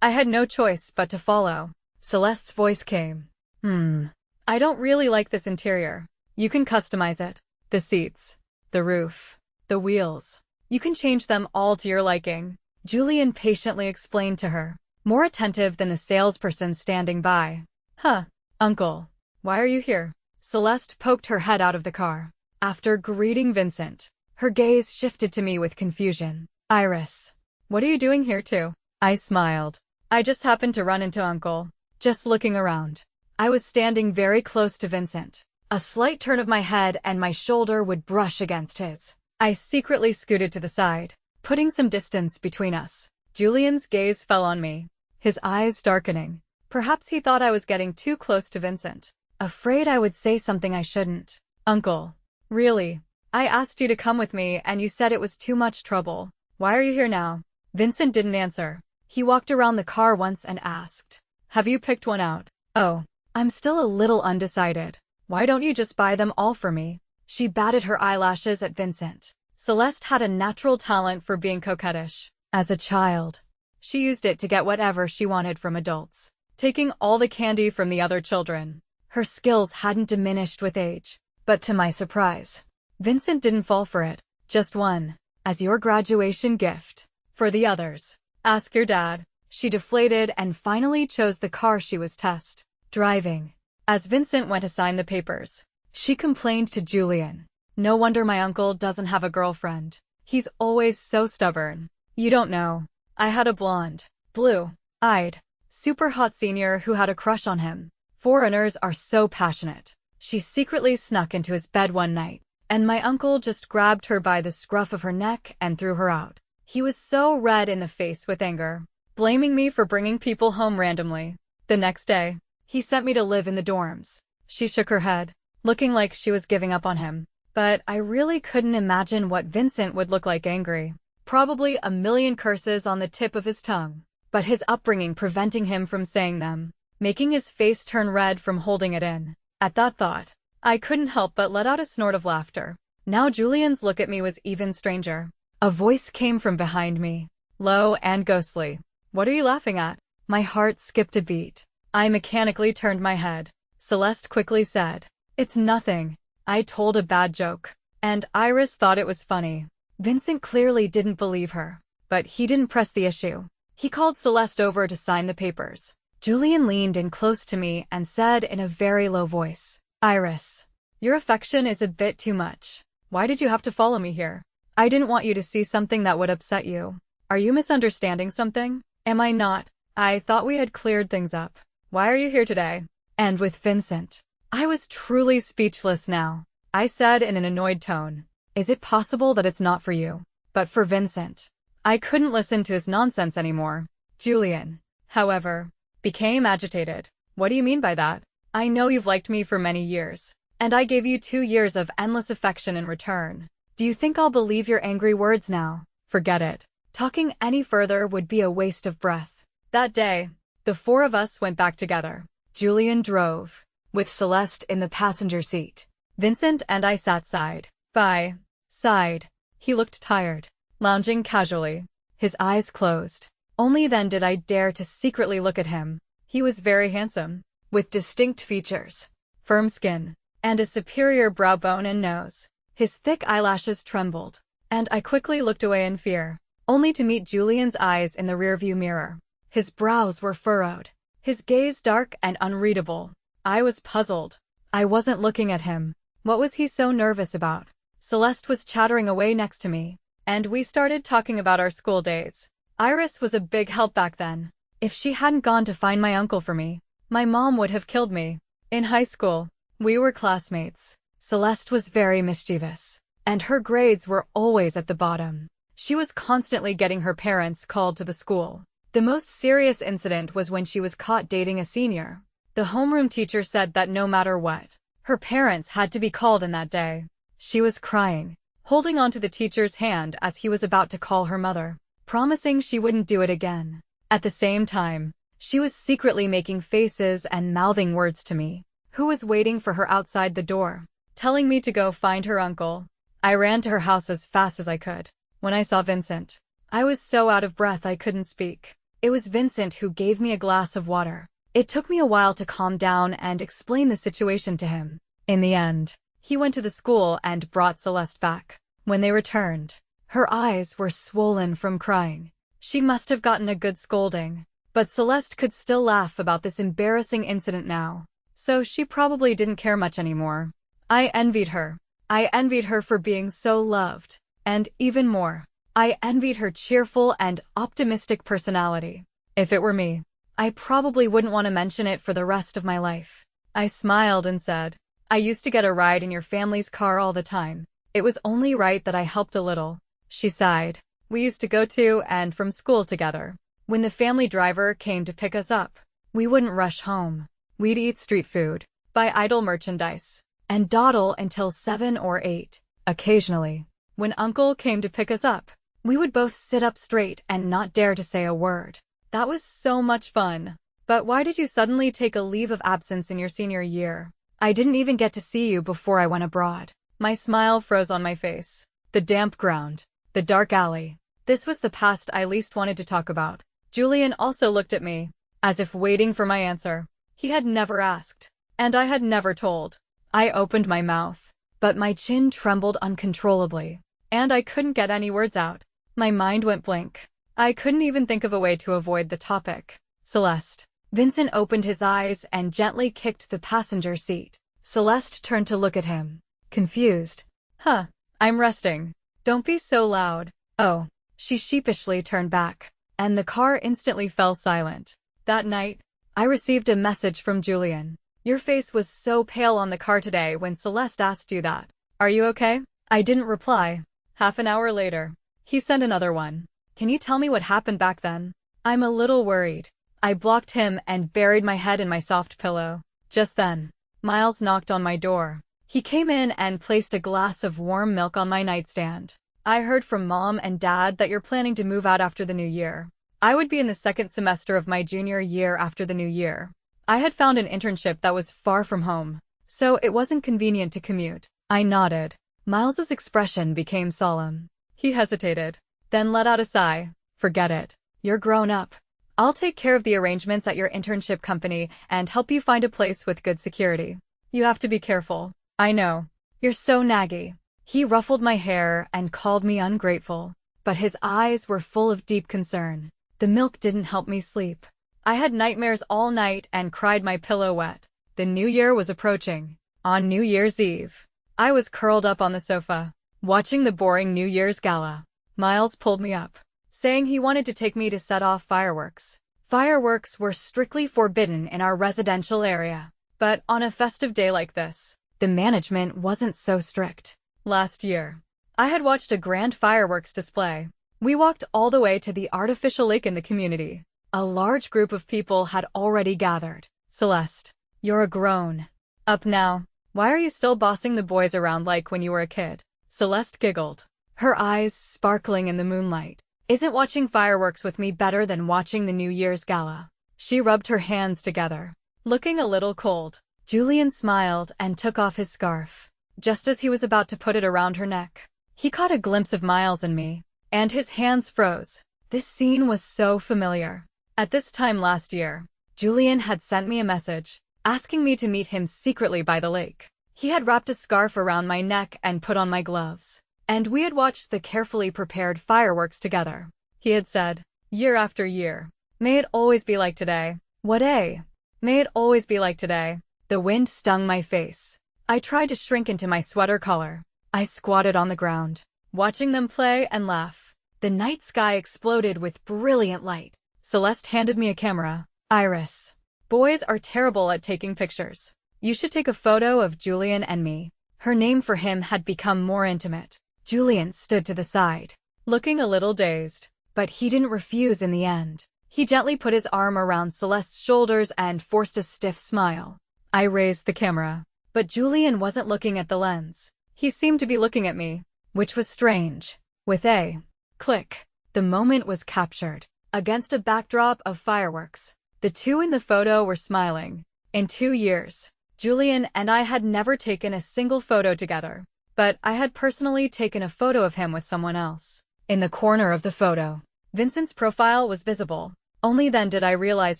I had no choice but to follow. Celeste's voice came. I don't really like this interior. You can customize it. The seats, the roof, the wheels. You can change them all to your liking. Julian patiently explained to her, more attentive than the salesperson standing by. Huh, Uncle, why are you here? Celeste poked her head out of the car. After greeting Vincent, her gaze shifted to me with confusion. Iris, what are you doing here too? I smiled. I just happened to run into Uncle. Just looking around. I was standing very close to Vincent. A slight turn of my head and my shoulder would brush against his. I secretly scooted to the side, putting some distance between us. Julian's gaze fell on me, his eyes darkening. Perhaps he thought I was getting too close to Vincent. Afraid I would say something I shouldn't. Uncle, really? I asked you to come with me and you said it was too much trouble. Why are you here now? Vincent didn't answer. He walked around the car once and asked, have you picked one out? Oh, I'm still a little undecided. Why don't you just buy them all for me? She batted her eyelashes at Vincent. Celeste had a natural talent for being coquettish. As a child, she used it to get whatever she wanted from adults, taking all the candy from the other children. Her skills hadn't diminished with age. But to my surprise, Vincent didn't fall for it. Just one, as your graduation gift. For the others, ask your dad. She deflated and finally chose the car she was test driving. As Vincent went to sign the papers, she complained to Julian. No wonder my uncle doesn't have a girlfriend. He's always so stubborn. You don't know. I had a blonde, blue-eyed, super hot senior who had a crush on him. Foreigners are so passionate. She secretly snuck into his bed one night, and my uncle just grabbed her by the scruff of her neck and threw her out. He was so red in the face with anger, blaming me for bringing people home randomly. The next day, he sent me to live in the dorms. She shook her head, looking like she was giving up on him. But I really couldn't imagine what Vincent would look like angry. Probably a million curses on the tip of his tongue, but his upbringing preventing him from saying them, making his face turn red from holding it in. At that thought, I couldn't help but let out a snort of laughter. Now Julian's look at me was even stranger. A voice came from behind me, low and ghostly. What are you laughing at? My heart skipped a beat. I mechanically turned my head. Celeste quickly said, it's nothing. I told a bad joke, and Iris thought it was funny. Vincent clearly didn't believe her, but he didn't press the issue. He called Celeste over to sign the papers. Julian leaned in close to me and said in a very low voice, Iris, your affection is a bit too much. Why did you have to follow me here? I didn't want you to see something that would upset you. Are you misunderstanding something? Am I not? I thought we had cleared things up. Why are you here today? And with Vincent, I was truly speechless now. I said in an annoyed tone, is it possible that it's not for you, but for Vincent? I couldn't listen to his nonsense anymore. Julian, however, became agitated. What do you mean by that? I know you've liked me for many years, and I gave you 2 years of endless affection in return. Do you think I'll believe your angry words now? Forget it. Talking any further would be a waste of breath. That day, the 4 of us went back together. Julian drove, with Celeste in the passenger seat. Vincent and I sat side by side. He looked tired, lounging casually, his eyes closed. Only then did I dare to secretly look at him. He was very handsome, with distinct features, firm skin, and a superior brow bone and nose. His thick eyelashes trembled, and I quickly looked away in fear, only to meet Julian's eyes in the rearview mirror. His brows were furrowed, his gaze dark and unreadable. I was puzzled. I wasn't looking at him. What was he so nervous about? Celeste was chattering away next to me, and we started talking about our school days. Iris was a big help back then. If she hadn't gone to find my uncle for me, my mom would have killed me. In high school, we were classmates. Celeste was very mischievous, and her grades were always at the bottom. She was constantly getting her parents called to the school. The most serious incident was when she was caught dating a senior. The homeroom teacher said that no matter what, her parents had to be called in that day. She was crying, holding onto the teacher's hand as he was about to call her mother, promising she wouldn't do it again. At the same time, she was secretly making faces and mouthing words to me, who was waiting for her outside the door, telling me to go find her uncle. I ran to her house as fast as I could. When I saw Vincent, I was so out of breath I couldn't speak. It was Vincent who gave me a glass of water. It took me a while to calm down and explain the situation to him. In the end, he went to the school and brought Celeste back. When they returned, her eyes were swollen from crying. She must have gotten a good scolding. But Celeste could still laugh about this embarrassing incident now, so she probably didn't care much anymore. I envied her. I envied her for being so loved. And even more, I envied her cheerful and optimistic personality. If it were me, I probably wouldn't want to mention it for the rest of my life. I smiled and said, I used to get a ride in your family's car all the time. It was only right that I helped a little. She sighed. We used to go to and from school together. When the family driver came to pick us up, we wouldn't rush home. We'd eat street food, buy idle merchandise, and dawdle until 7 or 8. Occasionally, when Uncle came to pick us up, we would both sit up straight and not dare to say a word. That was so much fun. But why did you suddenly take a leave of absence in your senior year? I didn't even get to see you before I went abroad. My smile froze on my face. The damp ground, the dark alley. This was the past I least wanted to talk about. Julian also looked at me, as if waiting for my answer. He had never asked, and I had never told. I opened my mouth, but my chin trembled uncontrollably, and I couldn't get any words out. My mind went blank. I couldn't even think of a way to avoid the topic. Celeste. Vincent opened his eyes and gently kicked the passenger seat. Celeste turned to look at him, confused. Huh, I'm resting. Don't be so loud. Oh. She sheepishly turned back, and the car instantly fell silent. That night, I received a message from Julian. Your face was so pale on the car today when Celeste asked you that. Are you okay? I didn't reply. Half an hour later, he sent another one. Can you tell me what happened back then? I'm a little worried. I blocked him and buried my head in my soft pillow. Just then, Miles knocked on my door. He came in and placed a glass of warm milk on my nightstand. I heard from Mom and Dad that you're planning to move out after the new year. I would be in the second semester of my junior year after the new year. I had found an internship that was far from home, so it wasn't convenient to commute. I nodded. Miles's expression became solemn. He hesitated, then let out a sigh. Forget it. You're grown up. I'll take care of the arrangements at your internship company and help you find a place with good security. You have to be careful. I know. You're so naggy. He ruffled my hair and called me ungrateful, but his eyes were full of deep concern. The milk didn't help me sleep. I had nightmares all night and cried my pillow wet. The new year was approaching. On New Year's Eve, I was curled up on the sofa, watching the boring New Year's gala. Miles pulled me up, saying he wanted to take me to set off fireworks. Fireworks were strictly forbidden in our residential area, but on a festive day like this, the management wasn't so strict. Last year, I had watched a grand fireworks display. We walked all the way to the artificial lake in the community. A large group of people had already gathered. Celeste, you're a grown-up now. Why are you still bossing the boys around like when you were a kid? Celeste giggled, her eyes sparkling in the moonlight. Isn't watching fireworks with me better than watching the New Year's gala? She rubbed her hands together, looking a little cold. Julian smiled and took off his scarf. Just as he was about to put it around her neck, he caught a glimpse of Miles and me, and his hands froze. This scene was so familiar. At this time last year, Julian had sent me a message, asking me to meet him secretly by the lake. He had wrapped a scarf around my neck and put on my gloves, and we had watched the carefully prepared fireworks together. He had said, year after year, may it always be like today. What a? May it always be like today. The wind stung my face. I tried to shrink into my sweater collar. I squatted on the ground, watching them play and laugh. The night sky exploded with brilliant light. Celeste handed me a camera. Iris. Boys are terrible at taking pictures. You should take a photo of Julian and me. Her name for him had become more intimate. Julian stood to the side, looking a little dazed, but he didn't refuse in the end. He gently put his arm around Celeste's shoulders and forced a stiff smile. I raised the camera, but Julian wasn't looking at the lens. He seemed to be looking at me, which was strange. With a click, the moment was captured. Against a backdrop of fireworks, the two in the photo were smiling. In 2 years, Julian and I had never taken a single photo together, but I had personally taken a photo of him with someone else. In the corner of the photo, Vincent's profile was visible. Only then did I realize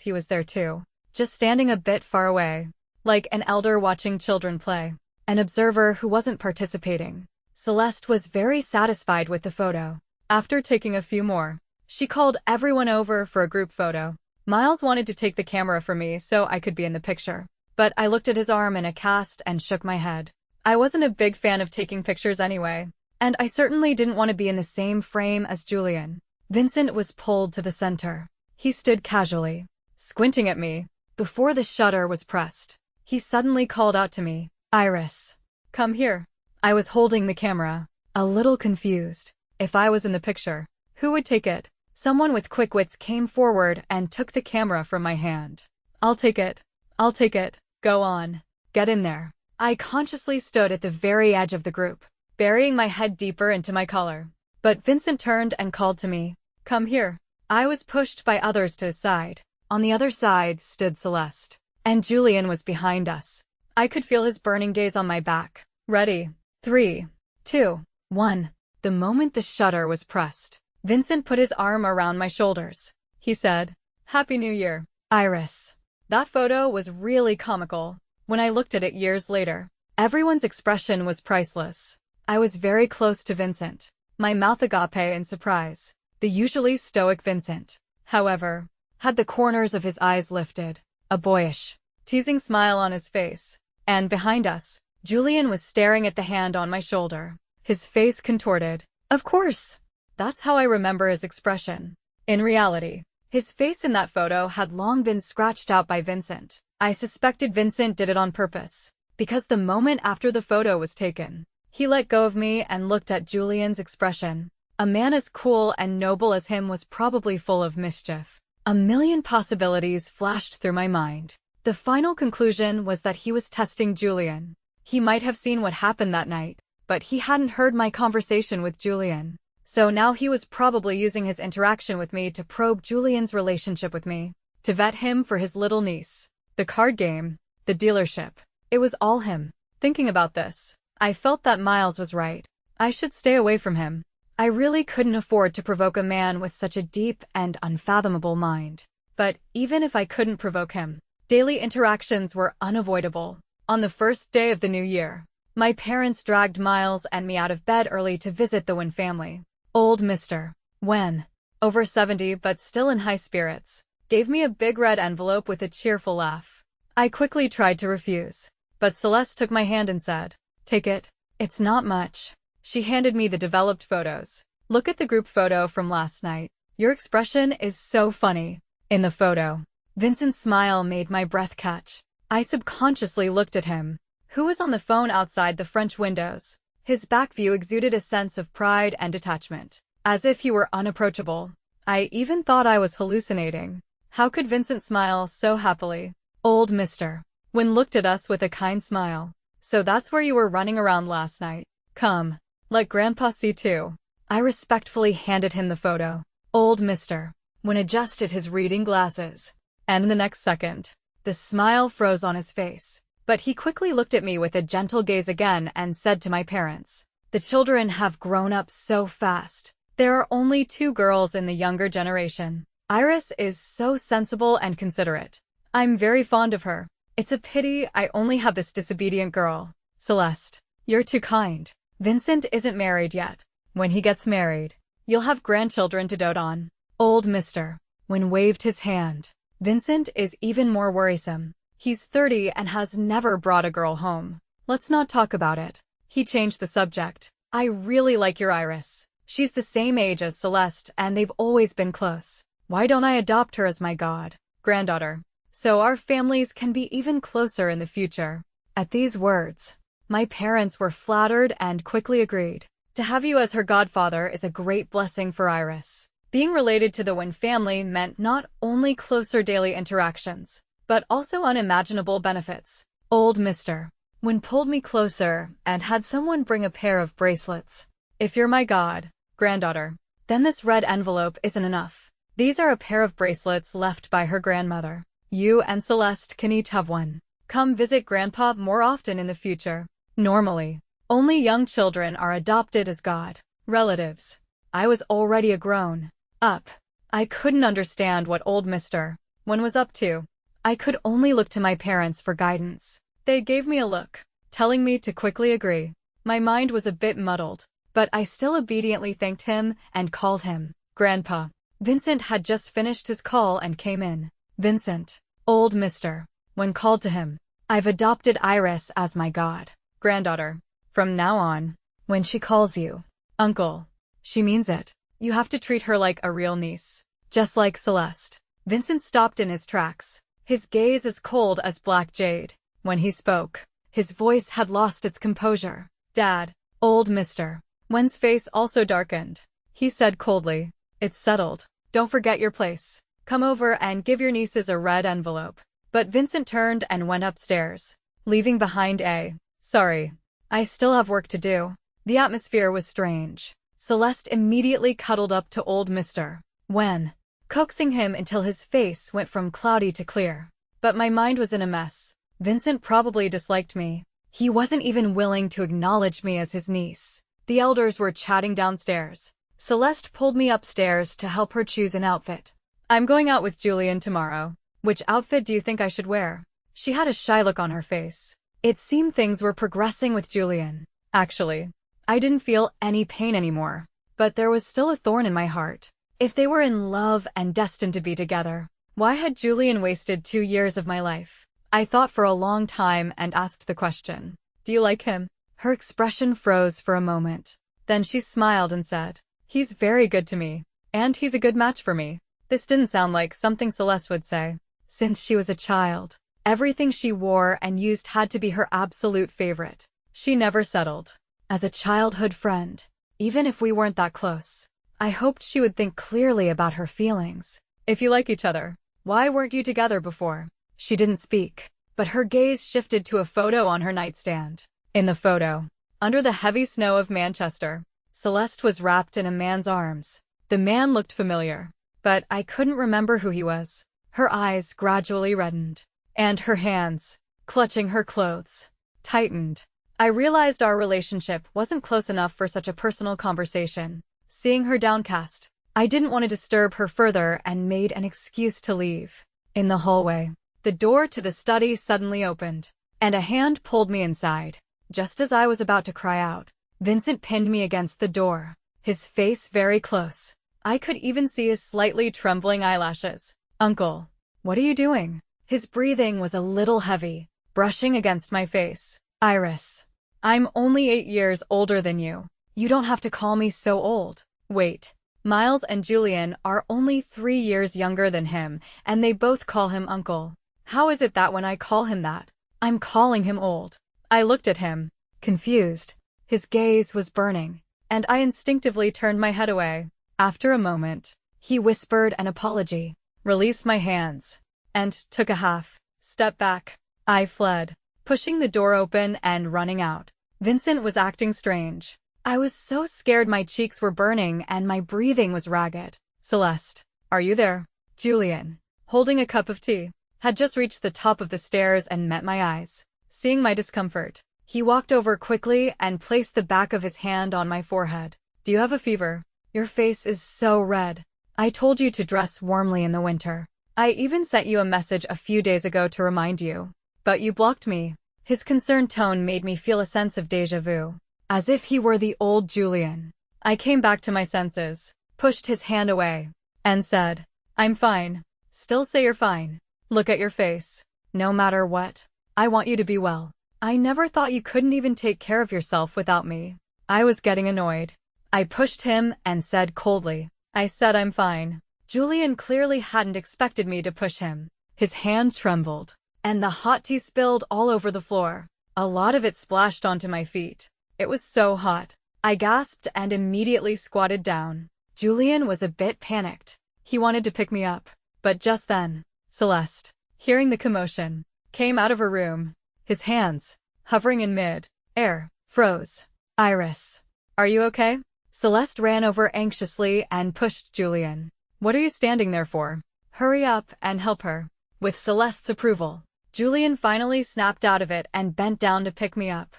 he was there too, just standing a bit far away, like an elder watching children play, an observer who wasn't participating. Celeste was very satisfied with the photo. After taking a few more, she called everyone over for a group photo. Miles wanted to take the camera for me so I could be in the picture, but I looked at his arm in a cast and shook my head. I wasn't a big fan of taking pictures anyway, and I certainly didn't want to be in the same frame as Julian. Vincent was pulled to the center. He stood casually, squinting at me. Before the shutter was pressed, he suddenly called out to me, "Iris, come here." I was holding the camera, a little confused. If I was in the picture, who would take it? Someone with quick wits came forward and took the camera from my hand. "I'll take it. I'll take it. Go on. Get in there." I consciously stood at the very edge of the group, burying my head deeper into my collar. But Vincent turned and called to me, "Come here." I was pushed by others to his side. On the other side stood Celeste, and Julian was behind us. I could feel his burning gaze on my back. Ready? 3, 2, 1. The moment the shutter was pressed, Vincent put his arm around my shoulders. He said, "Happy New Year, Iris." That photo was really comical. When I looked at it years later, everyone's expression was priceless. I was very close to Vincent, my mouth agape in surprise. The usually stoic Vincent, however, had the corners of his eyes lifted, a boyish, teasing smile on his face. And behind us, Julian was staring at the hand on my shoulder, his face contorted. Of course, that's how I remember his expression. In reality, his face in that photo had long been scratched out by Vincent. I suspected Vincent did it on purpose, because the moment after the photo was taken, he let go of me and looked at Julian's expression. A man as cool and noble as him was probably full of mischief. A million possibilities flashed through my mind. The final conclusion was that he was testing Julian. He might have seen what happened that night, but he hadn't heard my conversation with Julian. So now he was probably using his interaction with me to probe Julian's relationship with me, to vet him for his little niece. The card game, the dealership. It was all him. Thinking about this, I felt that Miles was right. I should stay away from him. I really couldn't afford to provoke a man with such a deep and unfathomable mind. But even if I couldn't provoke him, daily interactions were unavoidable. On the first day of the new year, my parents dragged Miles and me out of bed early to visit the Wynn family. Old Mr. Wen, over 70 but still in high spirits, gave me a big red envelope with a cheerful laugh. I quickly tried to refuse, but Celeste took my hand and said, "Take it. It's not much." She handed me the developed photos. "Look at the group photo from last night. Your expression is so funny." In the photo, Vincent's smile made my breath catch. I subconsciously looked at him, who was on the phone outside the French windows. His back view exuded a sense of pride and detachment, as if he were unapproachable. I even thought I was hallucinating. How could Vincent smile so happily? Old Mr. Wen looked at us with a kind smile. "So that's where you were running around last night. Come, let Grandpa see too." I respectfully handed him the photo. Old Mr. Wen adjusted his reading glasses, and in the next second, the smile froze on his face. But he quickly looked at me with a gentle gaze again and said to my parents, "The children have grown up so fast. There are only 2 girls in the younger generation. Iris is so sensible and considerate. I'm very fond of her. It's a pity I only have this disobedient girl. Celeste, you're too kind. Vincent isn't married yet. When he gets married, you'll have grandchildren to dote on." Old Mr. Wen waved his hand. "Vincent is even more worrisome. He's 30 and has never brought a girl home. Let's not talk about it." He changed the subject. "I really like your Iris. She's the same age as Celeste and they've always been close. Why don't I adopt her as my god-granddaughter? So our families can be even closer in the future." At these words, my parents were flattered and quickly agreed. To have you as her godfather is a great blessing for Iris. Being related to the Wen family meant not only closer daily interactions, but also unimaginable benefits. Old Mr. Wen pulled me closer and had someone bring a pair of bracelets. "If you're my god-granddaughter, then this red envelope isn't enough. These are a pair of bracelets left by her grandmother. You and Celeste can each have one. Come visit Grandpa more often in the future." Normally, Only young children are adopted as God relatives. I was already a grown-up. I couldn't understand what old Mr. One was up to. I could only look to my parents for guidance. They gave me a look, telling me to quickly agree. My mind was a bit muddled, but I still obediently thanked him and called him Grandpa. Vincent had just finished his call and came in. Vincent, old Mr. When called to him, I've adopted Iris as my God-granddaughter. From now on, when she calls you Uncle, she means it. You have to treat her like a real niece, just like Celeste. Vincent stopped in his tracks, his gaze as cold as black jade. When he spoke, his voice had lost its composure. Dad, old Mr. Wen's face also darkened. He said coldly, it's settled. Don't forget your place. Come over and give your nieces a red envelope. But Vincent turned and went upstairs, leaving behind a, sorry, I still have work to do. The atmosphere was strange. Celeste immediately cuddled up to old Mr. Wen, coaxing him until his face went from cloudy to clear. But my mind was in a mess. Vincent probably disliked me. He wasn't even willing to acknowledge me as his niece. The elders were chatting downstairs. Celeste pulled me upstairs to help her choose an outfit. I'm going out with Julian tomorrow. Which outfit do you think I should wear? She had a shy look on her face. It seemed things were progressing with Julian. Actually, I didn't feel any pain anymore, but there was still a thorn in my heart. If they were in love and destined to be together, why had Julian wasted 2 years of my life? I thought for a long time and asked the question, do you like him? Her expression froze for a moment. Then she smiled and said, he's very good to me, and he's a good match for me. This didn't sound like something Celeste would say. Since she was a child, everything she wore and used had to be her absolute favorite. She never settled. As a childhood friend, even if we weren't that close, I hoped she would think clearly about her feelings. If you like each other, why weren't you together before? She didn't speak, but her gaze shifted to a photo on her nightstand. In the photo, under the heavy snow of Manchester, Celeste was wrapped in a man's arms. The man looked familiar, but I couldn't remember who he was. Her eyes gradually reddened, and her hands, clutching her clothes, tightened. I realized our relationship wasn't close enough for such a personal conversation. Seeing her downcast, I didn't want to disturb her further and made an excuse to leave. In the hallway, the door to the study suddenly opened, and a hand pulled me inside. Just as I was about to cry out, Vincent pinned me against the door, his face very close. I could even see his slightly trembling eyelashes. Uncle, what are you doing? His breathing was a little heavy, brushing against my face. Iris, I'm only 8 years older than you. You don't have to call me so old. Wait, Miles and Julian are only 3 years younger than him, and they both call him uncle. How is it that when I call him that, I'm calling him old? I looked at him, confused. His gaze was burning, and I instinctively turned my head away. After a moment, he whispered an apology, released my hands, and took a half-step back. I fled, pushing the door open and running out. Vincent was acting strange. I was so scared my cheeks were burning and my breathing was ragged. Celeste, are you there? Julian, holding a cup of tea, had just reached the top of the stairs and met my eyes. Seeing my discomfort, he walked over quickly and placed the back of his hand on my forehead. Do you have a fever? Your face is so red. I told you to dress warmly in the winter. I even sent you a message a few days ago to remind you. But you blocked me. His concerned tone made me feel a sense of déjà vu, as if he were the old Julian. I came back to my senses, pushed his hand away, and said, I'm fine. Still say you're fine. Look at your face. No matter what, I want you to be well. I never thought you couldn't even take care of yourself without me. I was getting annoyed. I pushed him and said coldly, I said I'm fine. Julian clearly hadn't expected me to push him. His hand trembled, and the hot tea spilled all over the floor. A lot of it splashed onto my feet. It was so hot. I gasped and immediately squatted down. Julian was a bit panicked. He wanted to pick me up. But just then, Celeste, hearing the commotion, came out of her room. His hands, hovering in mid-air, froze. Iris, are you okay? Celeste ran over anxiously and pushed Julian. What are you standing there for? Hurry up and help her. With Celeste's approval, Julian finally snapped out of it and bent down to pick me up.